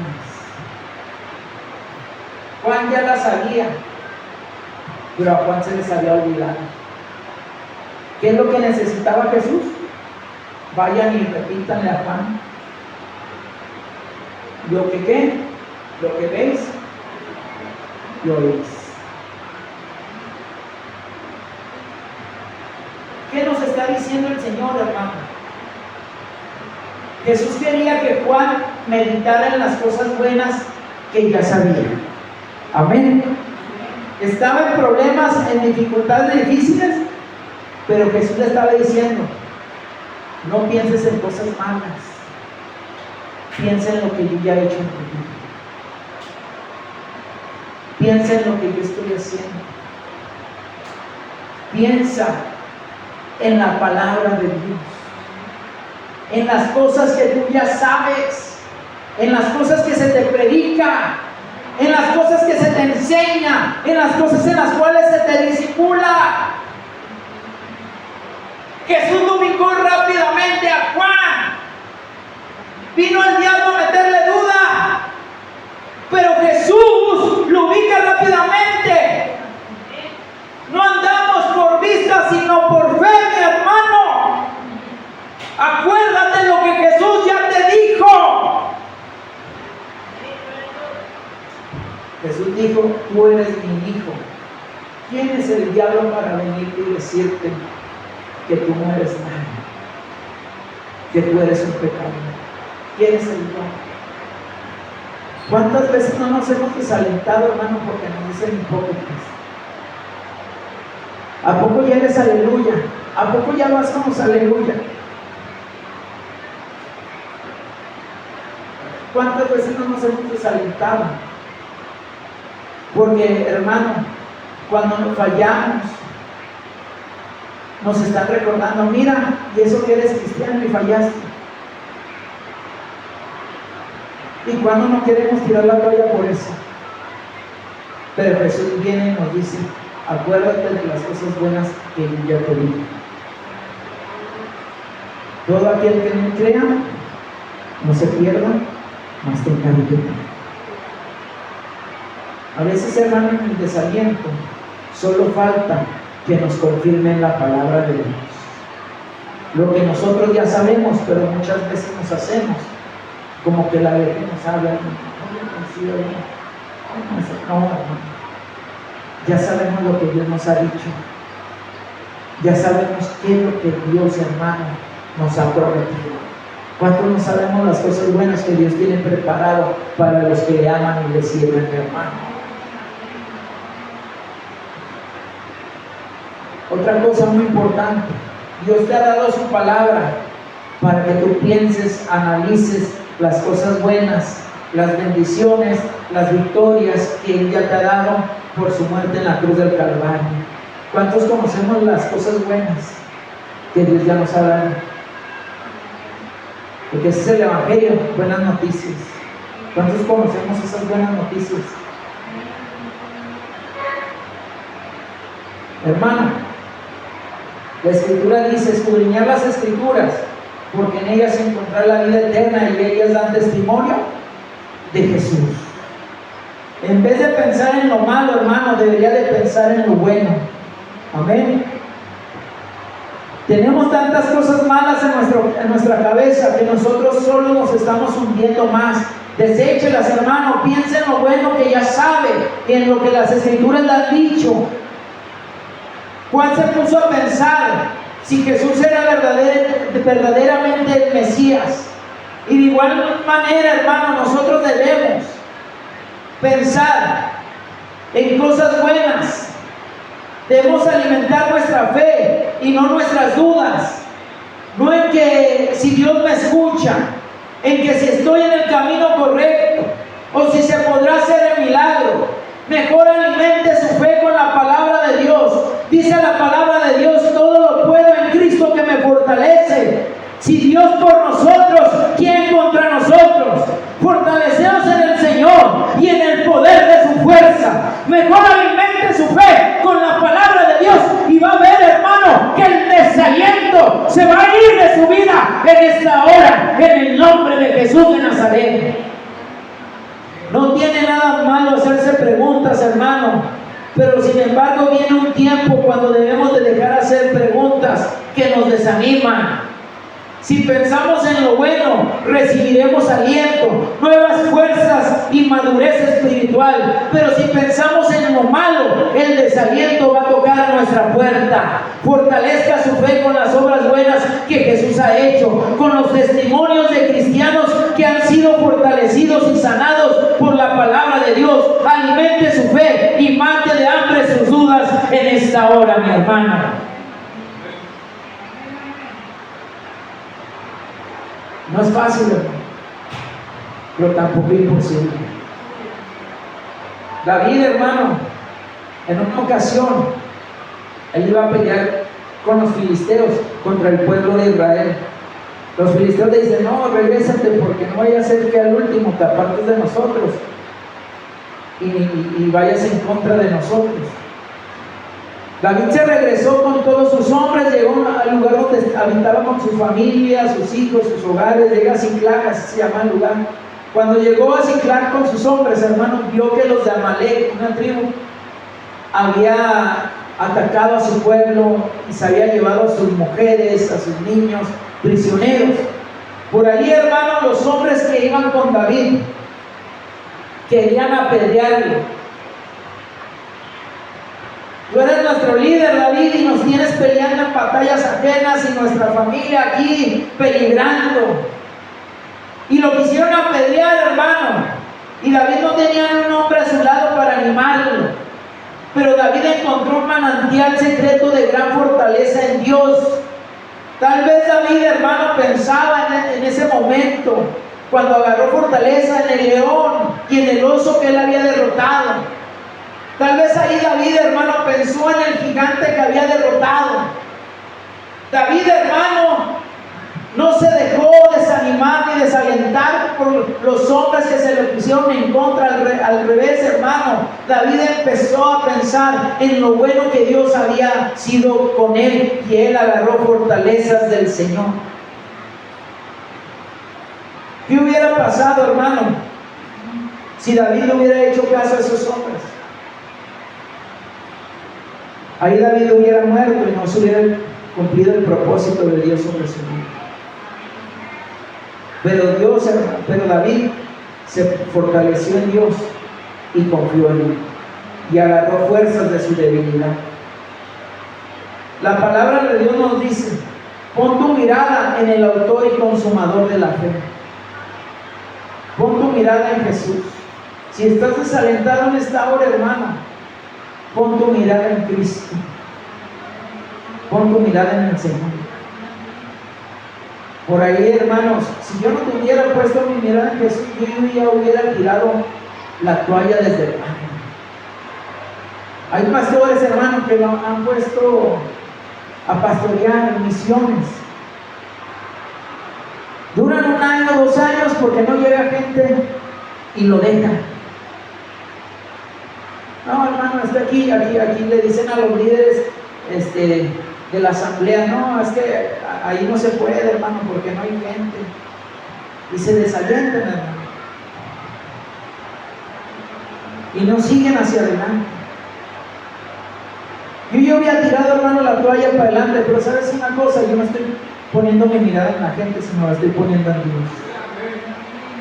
Juan ya las sabía, pero a Juan se les había olvidado. ¿Qué es lo que necesitaba Jesús? Vayan y repítanle a Juan lo que ¿qué? Lo que veis y oís. ¿Qué nos está diciendo el Señor, hermano? Jesús quería que Juan meditara en las cosas buenas que ya sabía. Amén. Estaba en problemas, en dificultades difíciles, pero Jesús le estaba diciendo: no pienses en cosas malas, piensa en lo que yo ya he hecho en tu vida. Piensa en lo que yo estoy haciendo. Piensa en la palabra de Dios, en las cosas que tú ya sabes, en las cosas que se te predica, en las cosas que se te enseña, en las cosas en las cuales se te disipula. Jesús lo ubicó rápidamente a Juan. Vino el diablo a meterle duda, pero Jesús lo ubica rápidamente. No andamos por vista, sino por fe, mi hermano. Acuérdate lo que Jesús ya te dijo. Jesús dijo: tú eres mi hijo. ¿Quién es el diablo para venirte y decirte que tú no eres nada, que tú eres un pecador? ¿Quién es el diablo? ¿Cuántas veces no nos hemos desalentado, hermano, porque nos dicen hipócritas? ¿A poco ya eres aleluya? ¿A poco ya vas con los aleluya? ¿Cuántas veces no nos hemos desalentado? Porque, hermano, cuando nos fallamos, nos están recordando: mira, y eso que eres cristiano y fallaste. Y cuando no queremos tirar la toalla por eso. Pero Jesús viene y nos dice: acuérdate de las cosas buenas que yo ya te di. Todo aquel que no crea, no se pierda, mas tenga vida. A veces, hermano, en el desaliento solo falta que nos confirmen la palabra de Dios. Lo que nosotros ya sabemos, pero muchas veces nos hacemos como que la Virgen nos habla. No, hermano. Ya sabemos lo que Dios nos ha dicho. Ya sabemos qué es lo que Dios, hermano, nos ha prometido. ¿Cuántos no sabemos las cosas buenas que Dios tiene preparado para los que le aman y le sirven, hermano? Otra cosa muy importante: Dios te ha dado su palabra para que tú pienses, analices las cosas buenas, las bendiciones, las victorias que Él ya te ha dado por su muerte en la cruz del Calvario. ¿Cuántos conocemos las cosas buenas que Dios ya nos ha dado? Porque ese es el Evangelio, buenas noticias. ¿Cuántos conocemos esas buenas noticias? Hermano, la Escritura dice: escudriñar las Escrituras, porque en ellas encontrar la vida eterna, y ellas dan testimonio de Jesús. En vez de pensar en lo malo, hermano, debería de pensar en lo bueno. Amén. Tenemos tantas cosas malas en nuestra cabeza que nosotros solo nos estamos hundiendo más. Deséchelas, hermano. Piensa en lo bueno que ya sabe, en lo que las Escrituras le han dicho. Juan se puso a pensar si Jesús era verdaderamente el Mesías. Y de igual manera, hermano, nosotros debemos pensar en cosas buenas. Debemos alimentar nuestra fe y no nuestras dudas. No en que si Dios me escucha, en que si estoy en el camino correcto, o si se podrá hacer el milagro. Mejor alimente su fe con la palabra de Dios. Dice la palabra de Dios: todo lo puedo en Cristo que me fortalece. Si Dios por nosotros, ¿quién contra nosotros? Fortaleceos en el Señor y en el poder de su fuerza. Mejor alimente su fe con la palabra de Dios, y va a ver, hermano, que el desaliento se va a ir de su vida en esta hora, en el nombre de Jesús de Nazaret. No tiene nada malo hacerse preguntas, hermano, pero sin embargo viene un tiempo cuando debemos de dejar de hacer preguntas que nos desaniman. Si pensamos en lo bueno, recibiremos aliento, nuevas fuerzas y madurez espiritual. Pero si pensamos en lo malo, el desaliento va a tocar nuestra puerta. Fortalezca su fe con las obras buenas que Jesús ha hecho, con los testimonios de cristianos que han sido fortalecidos y sanados por la palabra de Dios, alimente su fe y mate de hambre sus dudas en esta hora, mi hermano. No es fácil, hermano, pero tampoco es imposible. David, hermano, en una ocasión, él iba a pelear con los filisteos contra el pueblo de Israel. Los filisteos le dicen: no, regrésate, porque no vaya a ser que al último te apartes de nosotros y vayas en contra de nosotros. David se regresó con todos sus hombres, llegó al lugar donde habitaba con su familia, sus hijos, sus hogares. Llega a Siclag, así se llama el lugar. Cuando llegó a Siclag con sus hombres, hermanos, vio que los de Amalek, una tribu, había atacado a su pueblo y se había llevado a sus mujeres, a sus niños prisioneros. Por ahí, hermanos, los hombres que iban con David querían apedrearlo. Tú eres nuestro líder, David, y nos tienes peleando en batallas ajenas y nuestra familia aquí peligrando. Y lo quisieron apedrear, hermano. Y David no tenía un hombre a su lado para animarlo. Pero David encontró un manantial secreto de gran fortaleza en Dios. Tal vez David, hermano, pensaba en ese momento, cuando agarró fortaleza en el león y en el oso que él había derrotado. Tal vez ahí David, hermano, pensó en el gigante que había derrotado. David, hermano, no se dejó desanimar ni desalentar por los hombres que se le pusieron en contra. Al revés, hermano, David empezó a pensar en lo bueno que Dios había sido con él, y él agarró fortalezas del Señor. ¿Qué hubiera pasado, hermano, si David hubiera hecho caso a esos hombres? Ahí David hubiera muerto y no se hubiera cumplido el propósito de Dios sobre su vida. Pero David se fortaleció en Dios y confió en él, y agarró fuerzas de su debilidad. La palabra de Dios nos dice: pon tu mirada en el autor y consumador de la fe. Pon tu mirada en Jesús. Si estás desalentado en esta hora, hermano, pon tu mirada en Cristo. Pon tu mirada en el Señor. Por ahí, hermanos, si yo no tuviera puesto mi mirada en Jesús, yo ya hubiera tirado la toalla desde el año. Hay pastores, hermanos, que lo han puesto a pastorear en misiones. Duran 1 año, 2 años, porque no llega gente y lo dejan. No, hermano, está aquí le dicen a los líderes de la asamblea: no, es que ahí no se puede, hermano, porque no hay gente. Y se desalientan, hermano, y no siguen hacia adelante. Yo ya había tirado, hermano, la toalla para adelante, pero ¿sabes una cosa? Yo no estoy poniendo mi mirada en la gente, sino la estoy poniendo en Dios.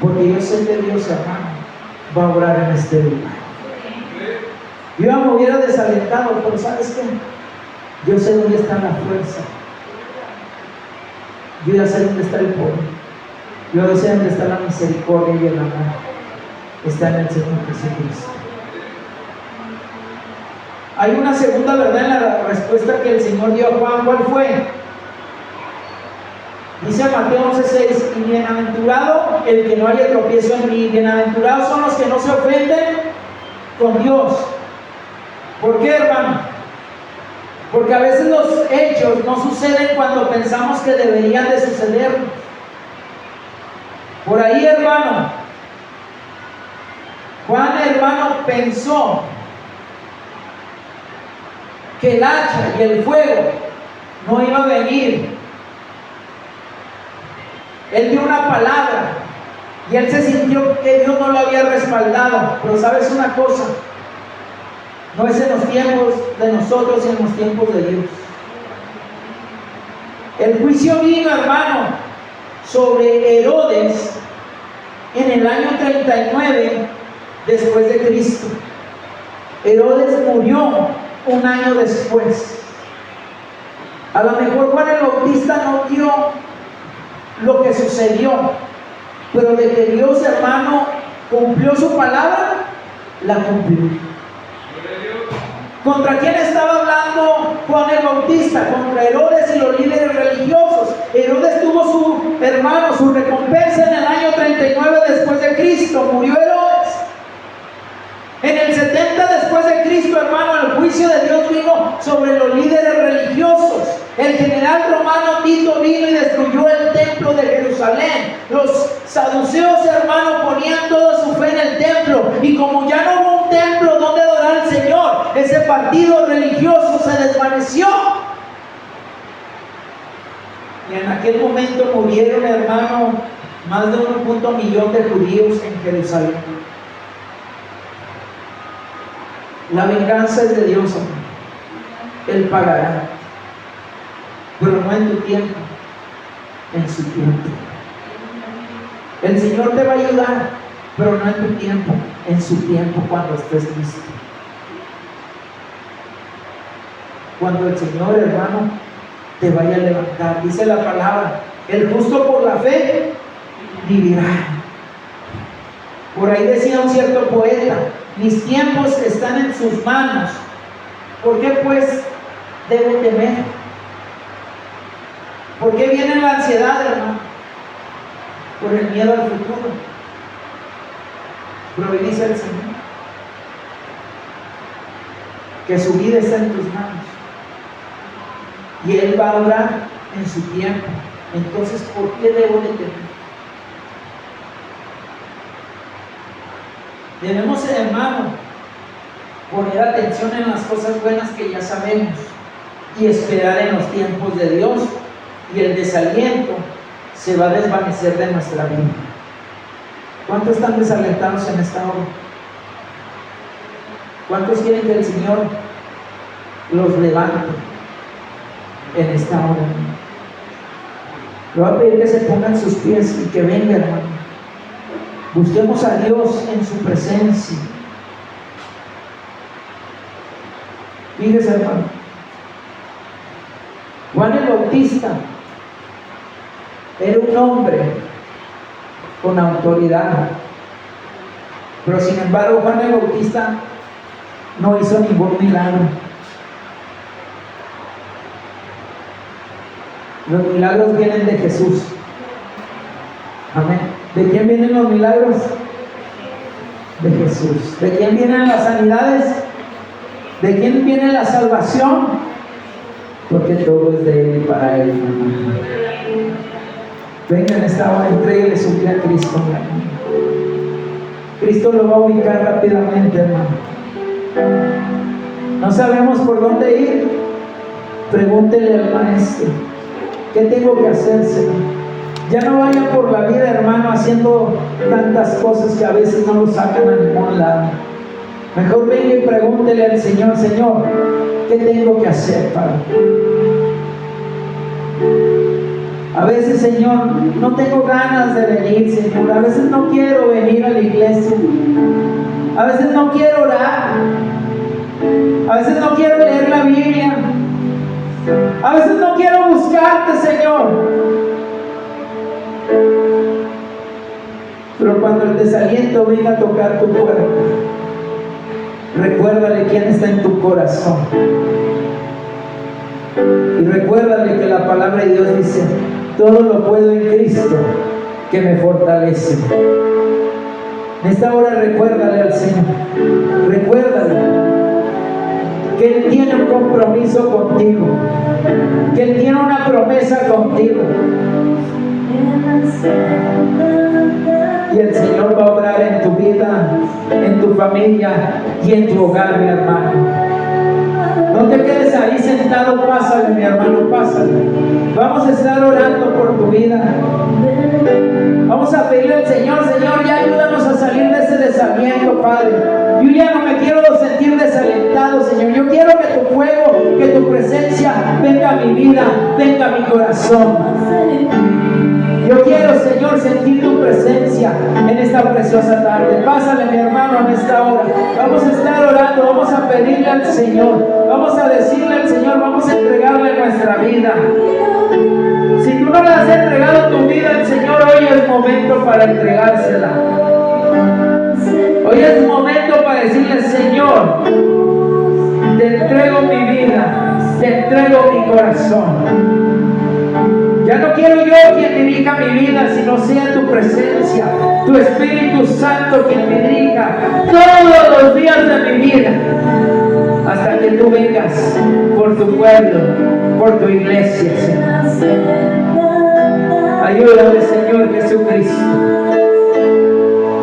Porque yo sé que Dios, hermano, va a obrar en este lugar. Yo ya me hubiera desalentado, pero ¿sabes qué? Yo sé dónde está la fuerza. Yo ya sé dónde está el poder. Yo ya sé dónde está la misericordia y el amor. Está en el Señor Jesucristo. Hay una segunda verdad en la respuesta que el Señor dio a Juan. ¿Cuál fue? Dice Mateo 11:6: y bienaventurado el que no haya tropiezo en mí. Bienaventurados son los que no se ofenden con Dios. ¿Por qué, hermano? Porque a veces los hechos no suceden cuando pensamos que deberían de suceder. Por ahí, hermano, Juan, hermano, pensó que el hacha y el fuego no iba a venir. Él dio una palabra y él se sintió que Dios no lo había respaldado. Pero ¿sabes una cosa? No es en los tiempos de nosotros y en los tiempos de Dios. El juicio vino, hermano, sobre Herodes en el año 39 después de Cristo. Herodes murió 1 año después. A lo mejor Juan el Bautista no vio lo que sucedió, pero de que Dios, hermano, cumplió su palabra, la cumplió. ¿Contra quién estaba hablando Juan el Bautista? Contra Herodes y los líderes religiosos. Herodes tuvo su hermano, su recompensa en el año 39 después de Cristo. Murió Herodes. En el 70 después de Cristo, hermano, el juicio de Dios vino sobre los líderes religiosos. El general romano Tito vino y destruyó el templo de Jerusalén. Los saduceos, hermano, ponían toda su fe en el templo. Y como ya no hubo un templo donde adorar al Señor, ese partido religioso se desvaneció. Y en aquel momento murieron, hermano, más de 1,1 millón de judíos en Jerusalén. La venganza es de Dios, hermano. Él pagará, pero no en tu tiempo, en su tiempo. El Señor te va a ayudar, pero no en tu tiempo, en su tiempo, cuando estés listo. Cuando el Señor, hermano, te vaya a levantar. Dice la palabra: el justo por la fe vivirá. Por ahí decía un cierto poeta: mis tiempos están en sus manos. ¿Por qué pues debo temer? ¿Por qué viene la ansiedad, hermano? Por el miedo al futuro. Pero hoy dice el Señor que su vida está en tus manos y Él va a obrar en su tiempo. Entonces, ¿por qué debo de temer? Debemos, hermano, poner atención en las cosas buenas que ya sabemos y esperar en los tiempos de Dios, y el desaliento se va a desvanecer de nuestra vida. ¿Cuántos están desalentados en esta hora? ¿Cuántos quieren que el Señor los levante en esta hora? Le voy a pedir que se pongan sus pies y que venga, hermano. Busquemos a Dios en su presencia. Fíjese, hermano, Juan el Bautista era un hombre con autoridad, pero sin embargo Juan el Bautista no hizo ningún milagro. Los milagros vienen de Jesús. Amén. ¿De quién vienen los milagros? De Jesús. ¿De quién vienen las sanidades? ¿De quién viene la salvación? Porque todo es de Él y para Él, hermano. Venga en esta hora, entréguele su vida a Cristo, hermano. Cristo lo va a ubicar rápidamente, hermano. No sabemos por dónde ir. Pregúntele al Maestro: ¿qué tengo que hacer, Señor? Ya no vaya por la vida, hermano, haciendo tantas cosas que a veces no lo sacan a ningún lado. Mejor venga y pregúntele al Señor: Señor, ¿qué tengo que hacer, Padre? A veces, Señor, no tengo ganas de venir, Señor. A veces no quiero venir a la iglesia. A veces no quiero orar. A veces no quiero leer la Biblia. A veces no quiero buscarte, Señor. Pero cuando el desaliento venga a tocar tu puerta, recuérdale quién está en tu corazón. Y recuérdale que la palabra de Dios dice: todo lo puedo en Cristo que me fortalece. En esta hora recuérdale al Señor. Recuérdale que Él tiene un compromiso contigo, que Él tiene una promesa contigo. Y el Señor va a obrar en tu vida, en tu familia y en tu hogar, mi hermano. No te quedes ahí sentado, pásale, mi hermano, pásale. Vamos a estar orando por tu vida. Vamos a pedirle al Señor: Señor, ya ayúdanos a salir de ese desaliento, Padre. Yo ya no me quiero sentir desalentado, Señor. Yo quiero que tu fuego, que tu presencia venga a mi vida, venga a mi corazón. Yo quiero, Señor, sentir tu presencia en esta preciosa tarde. Pásale, mi hermano, en esta hora. Vamos a estar orando, vamos a pedirle al Señor, vamos a decirle al Señor, vamos a entregarle nuestra vida. Si tú no le has entregado tu vida al Señor, hoy es momento para entregársela. Hoy es momento para decirle: Señor, te entrego mi vida, te entrego mi corazón. Ya no quiero yo quien dirija mi vida, sino sea tu presencia, tu Espíritu Santo quien me dirija todos los días de mi vida, hasta que tú vengas por tu pueblo, por tu iglesia, Señor. Ayúdame, Señor Jesucristo.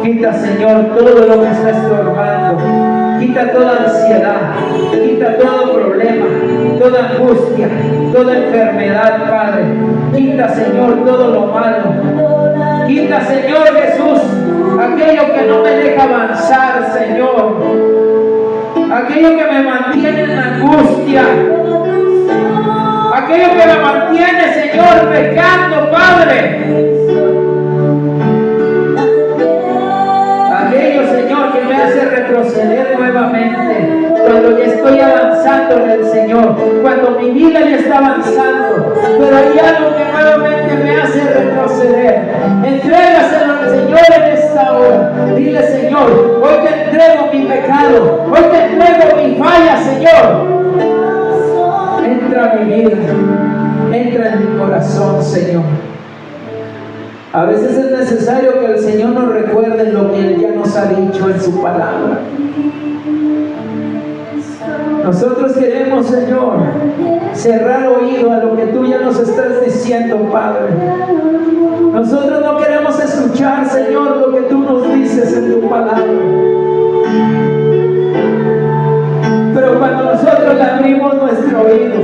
Quita, Señor, todo lo que está estorbando. Quita toda ansiedad, quita todo problema, toda angustia, toda enfermedad, Padre. Quita, Señor, todo lo malo. Quita, Señor Jesús, aquello que no me deja avanzar, Señor. Aquello que me mantiene en angustia. Aquello que me mantiene, Señor, pecando, Padre. Aquello, Señor, que me hace retroceder nuevamente cuando ya estoy avanzando en el Señor, cuando mi vida ya está avanzando, pero hay algo que nuevamente me hace retroceder. Entrégaselo al Señor en esta hora. Dile: Señor, hoy te entrego mi pecado, hoy te entrego mi falla, Señor. Entra en mi vida, entra en mi corazón, Señor. A veces es necesario que el Señor nos recuerde lo que Él ya nos ha dicho en su palabra. Nosotros queremos, Señor, cerrar oído a lo que tú ya nos estás diciendo, Padre. Nosotros no queremos escuchar, Señor, lo que tú nos dices en tu palabra. Pero cuando nosotros le abrimos nuestro oído,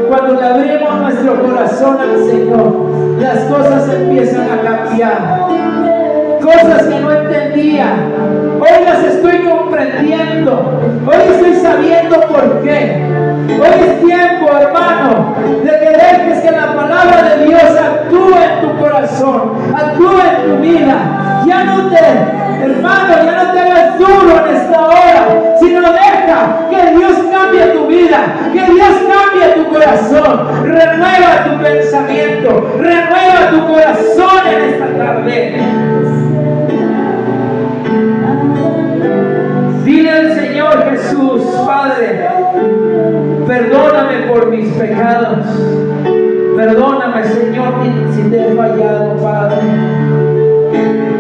cuando le abrimos nuestro corazón al Señor, las cosas empiezan a cambiar. Cosas que no entendía, hoy las estoy comprendiendo. Hoy estoy sabiendo por qué. Hoy es tiempo, hermano, de que dejes que la palabra de Dios actúe en tu corazón, actúe en tu vida. Ya no te, hermano, ya no te hagas duro en esta hora, sino deja que Dios cambie tu vida, que Dios cambie tu corazón. Renueva tu pensamiento, renueva tu corazón en esta tarde. Dile al Señor Jesús: Padre, perdóname por mis pecados. Perdóname, Señor, si te he fallado, Padre.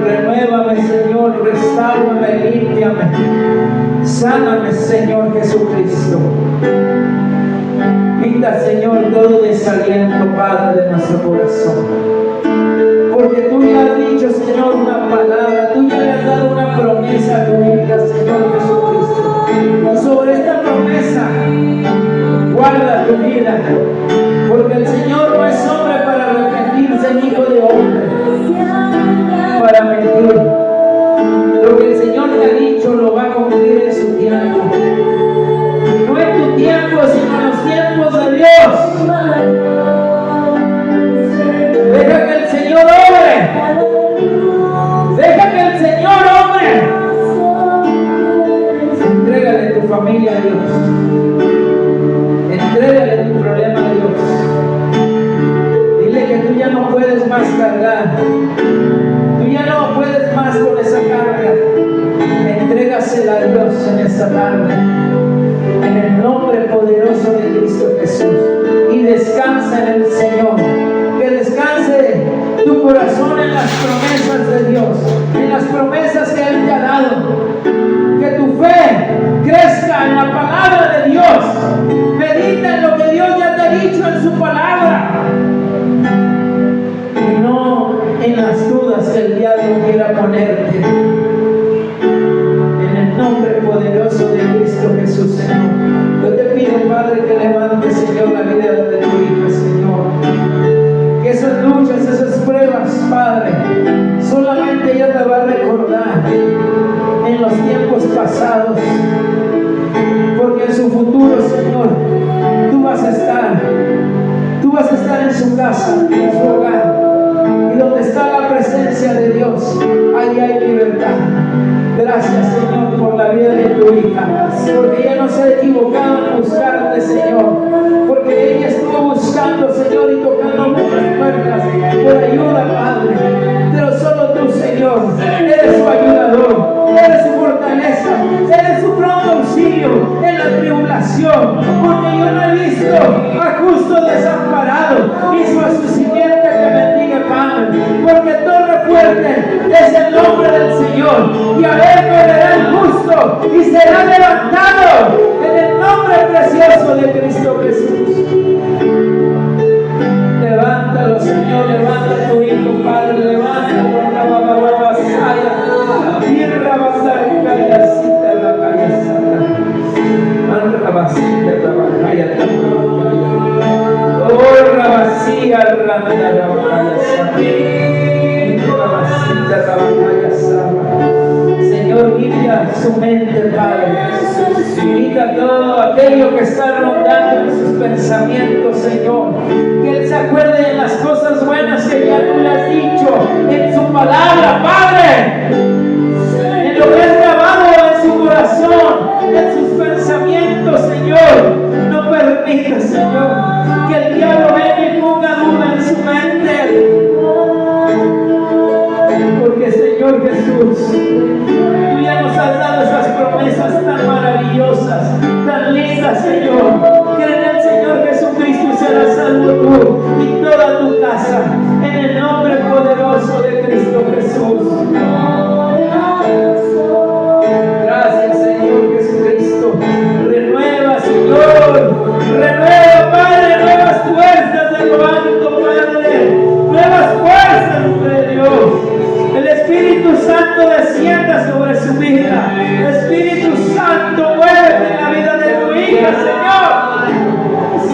Renuévame, Señor, restáurame, límpiame. Sáname, Señor Jesucristo. Quita, Señor, todo desaliento, Padre, de nuestro corazón. Porque tú ya has dicho, Señor, una palabra. Tú ya le has dado una promesa a tu vida, Señor Jesucristo. Y sobre esta promesa, guarda tu vida. Porque el Señor no es hombre para arrepentirse, ni hijo de hombre para mentir. Lo que el Señor te ha dicho lo va a cumplir en su tiempo. No en tu tiempo, sino en los tiempos de Dios. Deja que el Señor obre. Deja que el Señor obre. Entrégale tu familia a Dios. Entrégale tu problema a Dios. Dile que tú ya no puedes más cargar. Tú ya no puedes más con esa carga. Entrégasela a Dios en esta tarde. En el nombre poderoso de Cristo Jesús. Y descansa en el Señor. Que descanse tu corazón en las promesas de Dios, en las promesas que Él te ha dado. Que tu fe crezca en la palabra de Dios. Medita en lo que Dios ya te ha dicho en su palabra, y no en las dudas que el diablo quiera ponerte. En el nombre poderoso de Cristo Jesús, Señor, yo te pido, Padre, que levantes, Señor, la vida de tu hija, Señor. Que esas luchas, esas pruebas, Padre, solamente ella te va a recordar en los tiempos pasados, porque en su futuro, Señor, tú vas a estar en su casa, en su hogar, y donde está la presencia de Dios, ahí hay libertad. Gracias, Señor, por la vida de tu hija, porque ella no se ha equivocado en buscarte, Señor, porque ella estuvo buscando, Señor, y tocando muchas puertas por ayuda, Padre, pero solo tú, Señor, eres su ayudador. porque yo no he visto a justo desamparado, ni su simiente que bendiga pan, porque torre fuerte es el nombre del Señor, y a él correrá el justo y será levantado en el nombre precioso de Cristo Jesús. Levántalo, Señor, levanta a tu hijo, Padre, levántalo, Señor, limpia su mente, Padre. Quita todo aquello que está rondando en sus pensamientos, Señor. Que Él se acuerde de las cosas buenas que ya tú le has dicho en su palabra, Padre. En lo que has grabado en su corazón, en sus pensamientos, Señor. No permita, Señor, que el diablo venga y ponga duda en su mente. Porque, Señor Jesús, tú ya nos has dado esas promesas tan maravillosas, tan lindas, Señor. Que en el Señor Jesucristo serás salvo tú y toda tu casa, en el nombre poderoso de Cristo Jesús. Gracias, Señor Jesucristo. Renueva, Señor. Renueva, Padre, nuevas fuerzas de lo alto, Padre. Nuevas fuerzas, Padre de Dios. El Espíritu Santo descienda sobre su vida. Espíritu Santo, muévete en la vida de tu hija, Señor.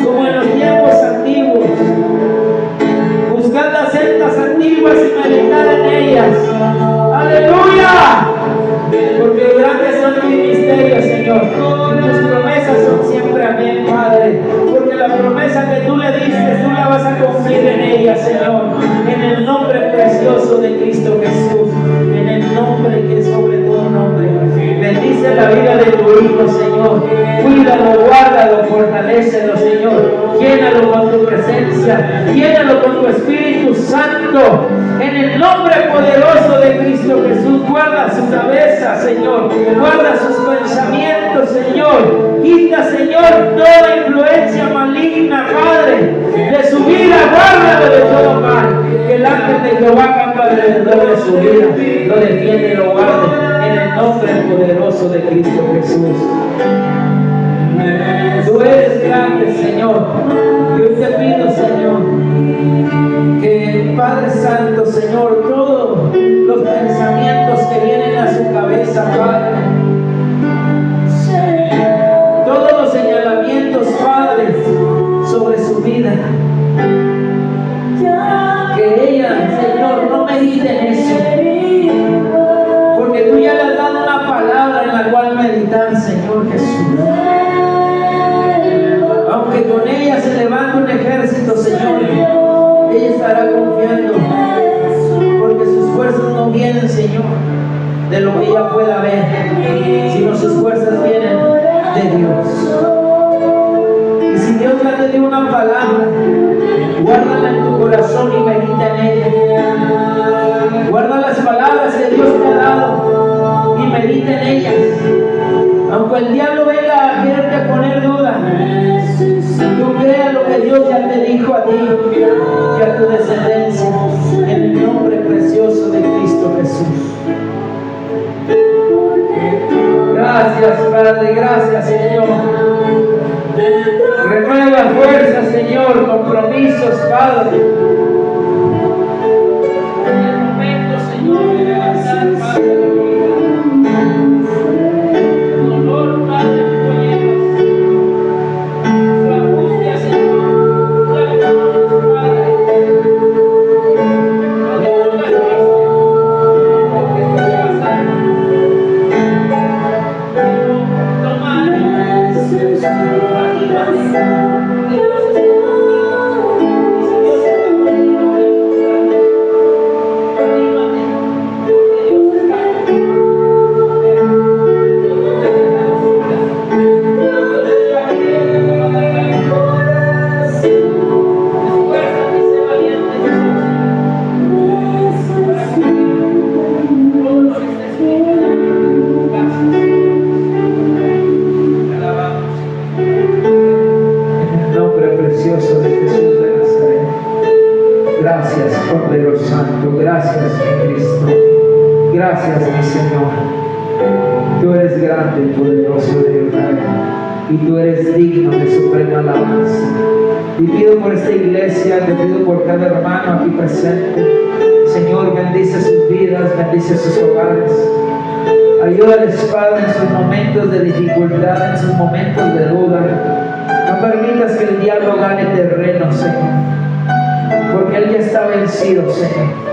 Como en los tiempos antiguos. Buscad las sendas antiguas y meditad en ellas. ¡Aleluya! Porque grandes son tus misterios, Señor. Tus promesas son siempre amén, Padre. Porque la promesa que tú le diste, tú la vas a cumplir en ella, Señor. En el nombre precioso de Cristo Jesús. En el nombre que es sobre todo nombre. Bendice la vida de tu hijo, Señor. Cuídalo, guárdalo, fortalécelo, Señor. Llénalo con tu presencia. Llénalo con tu Espíritu Santo. En el nombre poderoso de Cristo Jesús. Guarda su cabeza, Señor. Guarda sus pensamientos, Señor. Quita, Señor, toda influencia maligna, Padre, de su vida. Guárdalo de todo mal. Que el ángel de Jehová campa alrededor de su vida. Lo defiende y lo guarde. En el nombre poderoso de Cristo Jesús. Tú eres grande, Señor. Yo te pido, Señor, que Padre Santo, Señor, todos los pensamientos que vienen a su cabeza, Padre, todos los señalamientos, Padre, sobre su vida, que ella, Señor, no medite en eso, porque tú ya le has dado una palabra en la cual meditar, Señor Jesús. Aunque con ella se levanta un ejército, Señor, ella estará confiando, porque sus fuerzas no vienen, Señor, de lo que ella pueda ver, sino sus fuerzas vienen de Dios. Y si Dios ya te dio una palabra, guárdala en tu corazón y medita en ella. Guarda las palabras que Dios te ha dado y medita en ellas. Aunque el diablo venga a quererte poner duda, tú creas lo que Dios ya te dijo a ti y a tu descendencia, en el nombre precioso de Cristo Jesús. Gracias, Padre, gracias, Señor. Renueva fuerza, Señor, compromisos, Padre. En el momento, Señor, de levantar, Padre, el dolor, Padre, que tú llevas, la angustia, Señor, levántanos, Padre. No te pongas triste, porque esto te va a sanar. Toma ánimo, imagínate. Dios es grande, poderoso de Israel, y tú eres digno de suprema alabanza. Y pido por esta iglesia, te pido por cada hermano aquí presente. Señor, bendice sus vidas, bendice sus hogares. Ayúdales, Padre, en sus momentos de dificultad, en sus momentos de duda. No permitas que el diablo gane terreno, Señor, porque Él ya está vencido, Señor.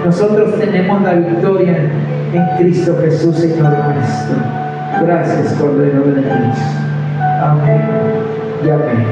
Nosotros tenemos la victoria en Cristo Jesús, Señor nuestro. Gracias, Cordero de Dios. Amén y amén.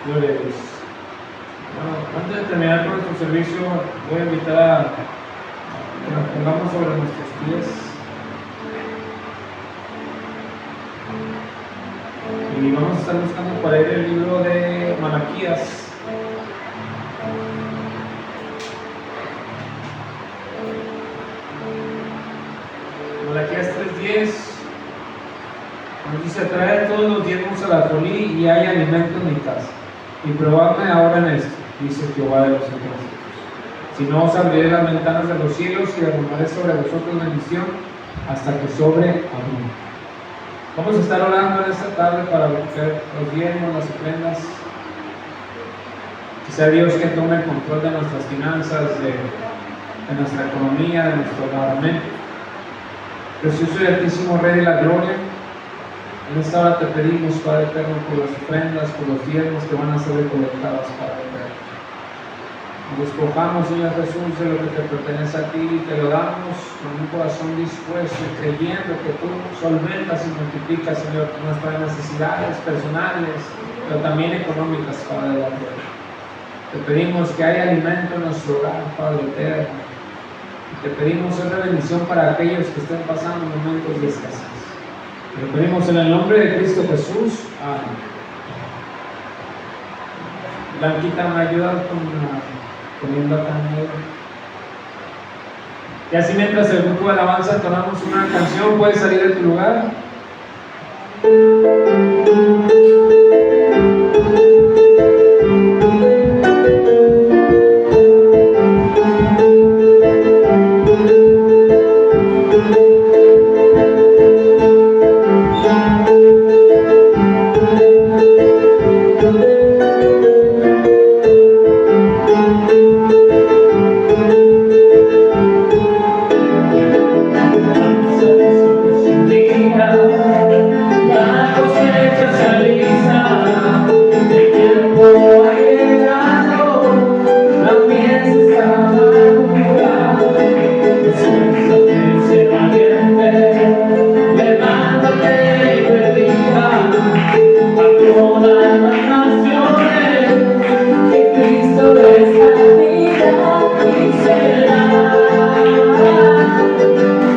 Gloria a Dios. Bueno, antes de terminar con nuestro servicio, voy a invitar a que nos pongamos sobre nuestros pies y vamos a estar buscando para ir el libro de Malaquías. Malaquías 3:10 nos dice: traed todos los diezmos a la alfolí y hay alimento en mi casa. Y probadme ahora en esto, dice Jehová de los ejércitos. Si no, os abriré las ventanas de los cielos y derramaré sobre vosotros bendición hasta que sobreabunde. Vamos a estar orando en esta tarde para recoger los diezmos, las ofrendas. Que sea Dios que tome el control de nuestras finanzas, de nuestra economía, de nuestro hogar. Amén. Precioso y altísimo Rey de la gloria, en esta hora te pedimos, Padre eterno, por las ofrendas, por los diezmos que van a ser recolectados, Padre eterno. Nos despojamos, Señor Jesús, de lo que te pertenece a ti y te lo damos con un corazón dispuesto y creyendo que tú solventas y multiplicas, Señor, nuestras necesidades personales, pero también económicas, Padre de la gloria. Te pedimos que haya alimento en nuestro hogar, Padre eterno. Y te pedimos una bendición para aquellos que estén pasando momentos de escasez. Lo pedimos en el nombre de Cristo Jesús. Amén. Blanquita, ¿me ayudas poniendo acá en medio? Y así mientras el grupo de alabanza tomamos una canción, puedes salir de tu lugar.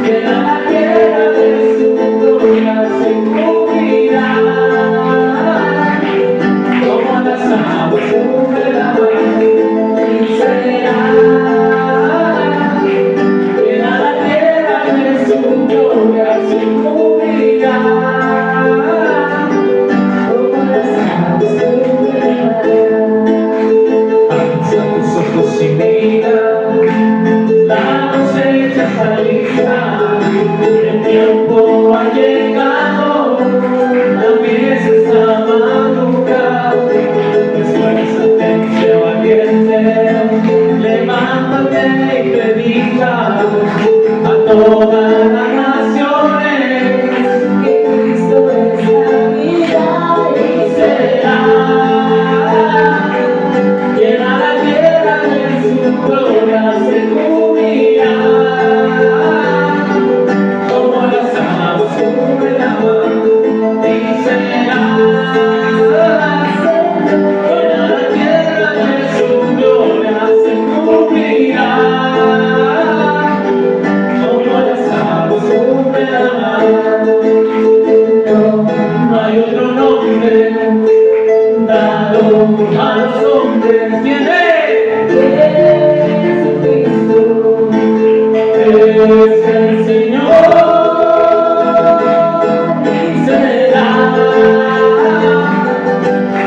Que la tierra de su gloria a los hombres viene. Es el Señor y será,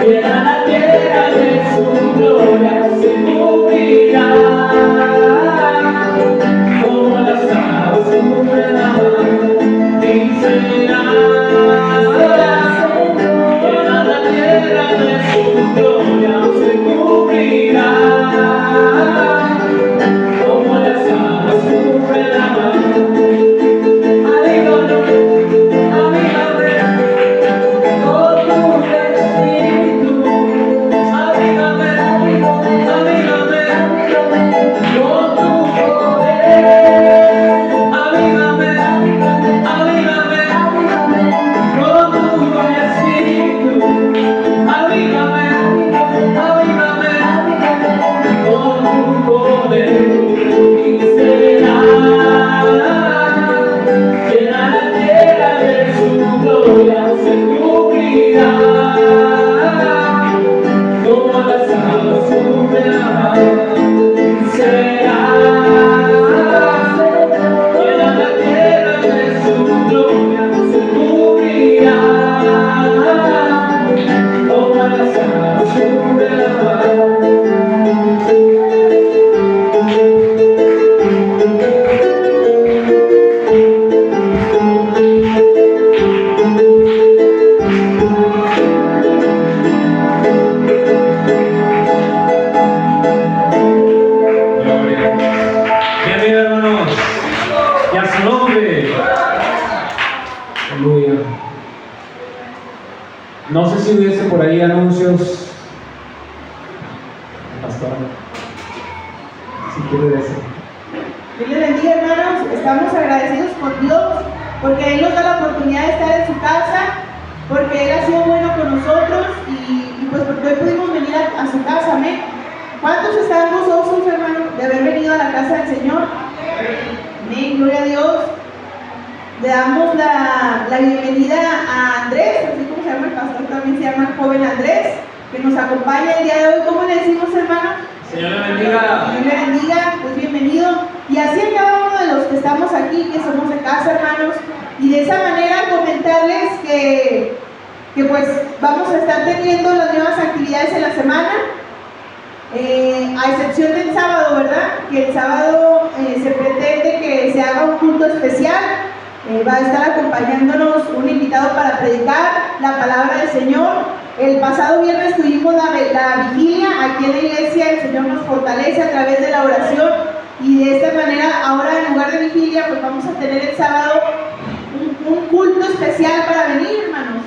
llena la tierra de su gloria, se cubrirá, como las aguas cubren la mar, y será, llena la tierra de su gloria, se cubrirá, como las aguas cubren la mar. No sé si hubiese por ahí anuncios. Pastor, si quiere decir. Dios les bendiga, hermanos. Estamos agradecidos por Dios porque Él nos da la oportunidad de estar en su casa, porque Él ha sido bueno con nosotros y pues porque hoy pudimos venir a su casa. Amén. ¿Cuántos están gozosos, hermanos, de haber venido a la casa del Señor? Amén. Gloria a Dios. Le damos la bienvenida a Andrés, así como se llama el pastor, también se llama el joven Andrés, que nos acompaña el día de hoy. ¿Cómo le decimos, hermano? Señor le bendiga. Señor le bendiga, pues bienvenido. Y así a cada uno de los que estamos aquí, que somos de casa, hermanos. Y de esa manera comentarles que pues vamos a estar teniendo las nuevas actividades en la semana. A excepción del sábado, ¿verdad? Que el sábado se pretende que se haga un culto especial. Va a estar acompañándonos un invitado para predicar la palabra del Señor. El pasado viernes tuvimos la vigilia aquí en la iglesia. El Señor nos fortalece a través de la oración y de esta manera ahora en lugar de vigilia pues vamos a tener el sábado un culto especial para venir, hermanos.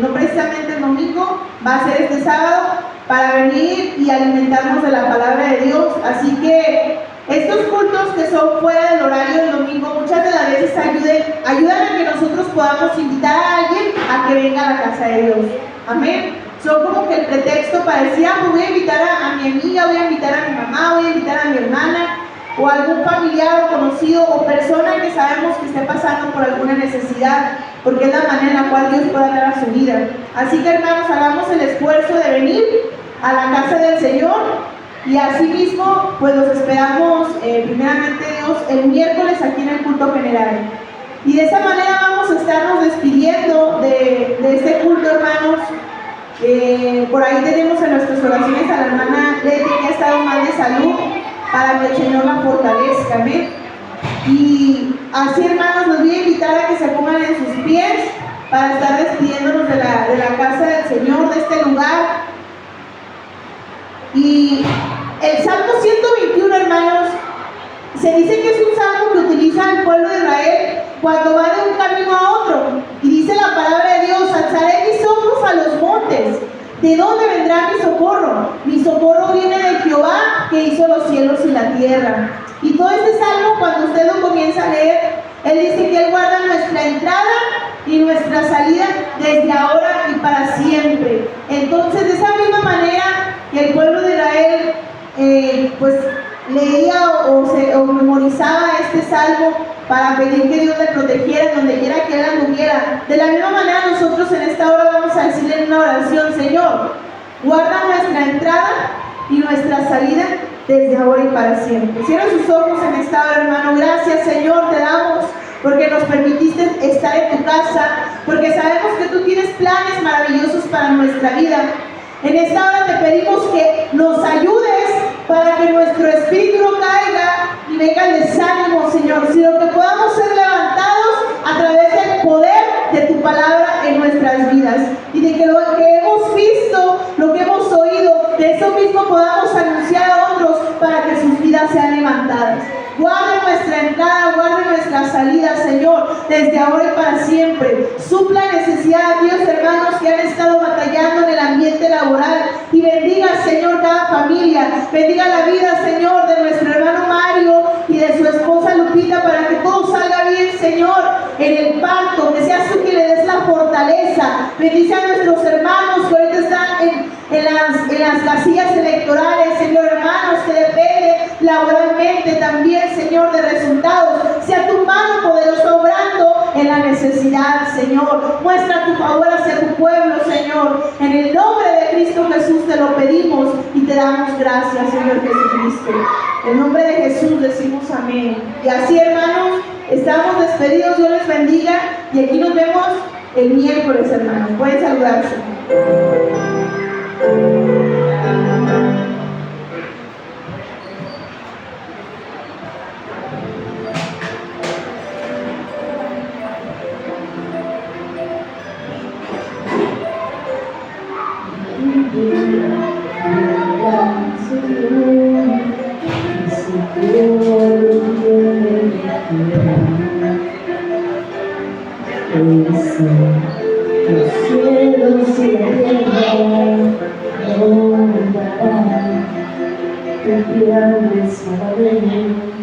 No precisamente el domingo, va a ser este sábado para venir y alimentarnos de la palabra de Dios. Así que estos cultos que son fuera del horario del domingo muchas de las veces ayudan a que nosotros podamos invitar a alguien a que venga a la casa de Dios. Amén. Son como que el pretexto para decir, pues voy a invitar a mi amiga, voy a invitar a mi mamá, voy a invitar a mi hermana o algún familiar o conocido o persona que sabemos que esté pasando por alguna necesidad, porque es la manera en la cual Dios puede hablar a su vida. Así que, hermanos, hagamos el esfuerzo de venir a la casa del Señor. Y así mismo, pues los esperamos, primeramente Dios, el miércoles aquí en el culto general. Y de esa manera vamos a estarnos despidiendo de este culto, hermanos. Por ahí tenemos en nuestras oraciones a la hermana Leti, que ha estado mal de salud, para que el Señor la fortalezca. ¿Amén? Y así, hermanos, los voy a invitar a que se pongan en sus pies para estar despidiéndonos de la casa del Señor, de este lugar. Y el Salmo 121, hermanos, se dice que es un salmo que utiliza el pueblo de Israel cuando va de un camino a otro. Y dice la palabra de Dios: alzaré mis ojos a los montes. ¿De dónde vendrá mi socorro? Mi socorro viene de Jehová, que hizo los cielos y la tierra. Y todo este salmo, cuando usted lo comienza a leer, él dice que Él guarda nuestra entrada y nuestra salida desde ahora y para siempre. Entonces, de esa misma manera que el pueblo de Israel pues leía o memorizaba este salmo para pedir que Dios le protegiera donde quiera que Él anduviera, de la misma manera nosotros en esta hora vamos a decirle en una oración: Señor, Guarda nuestra entrada y nuestra salida desde ahora y para siempre. Cierra sus ojos en esta hora, hermano. Gracias, Señor, te damos porque nos permitiste estar en tu casa, porque sabemos que tú tienes planes maravillosos para nuestra vida. En esta hora te pedimos que nos ayudes para que nuestro espíritu no caiga y venga el desánimo, Señor, sino que podamos ser levantados a través del poder de tu palabra en nuestras vidas, y de que lo que hemos visto, lo que hemos oído, de eso mismo podamos anunciar a otros para que sus vidas sean levantadas. Guarde nuestra entrada, guarde nuestra salida, Señor, desde ahora y para siempre. Supla necesidad de aquellos hermanos que han estado batallando en el ambiente laboral, y bendiga, Señor, cada familia. Bendiga la vida, Señor, de nuestro hermano Mario y de su esposa Lupita, para que todo salga bien, Señor, en el parto. Que seas tú quien le des la fortaleza. Bendice a nuestros hermanos que ahorita están en las casillas electorales, Señor, hermanos que dependen laboralmente también, Señor, de resultados. Sea tu mano poderosa obrando en la necesidad, Señor. Muestra tu favor hacia tu pueblo, Señor. En el nombre de Cristo Jesús te lo pedimos y te damos gracias, Señor Jesucristo. En nombre de Jesús decimos amén. Y así, hermanos, estamos despedidos. Dios les bendiga, y aquí nos vemos el miércoles, hermanos. Pueden saludarse. Los cielos y la tierra no darán, tu piel es maravillosa.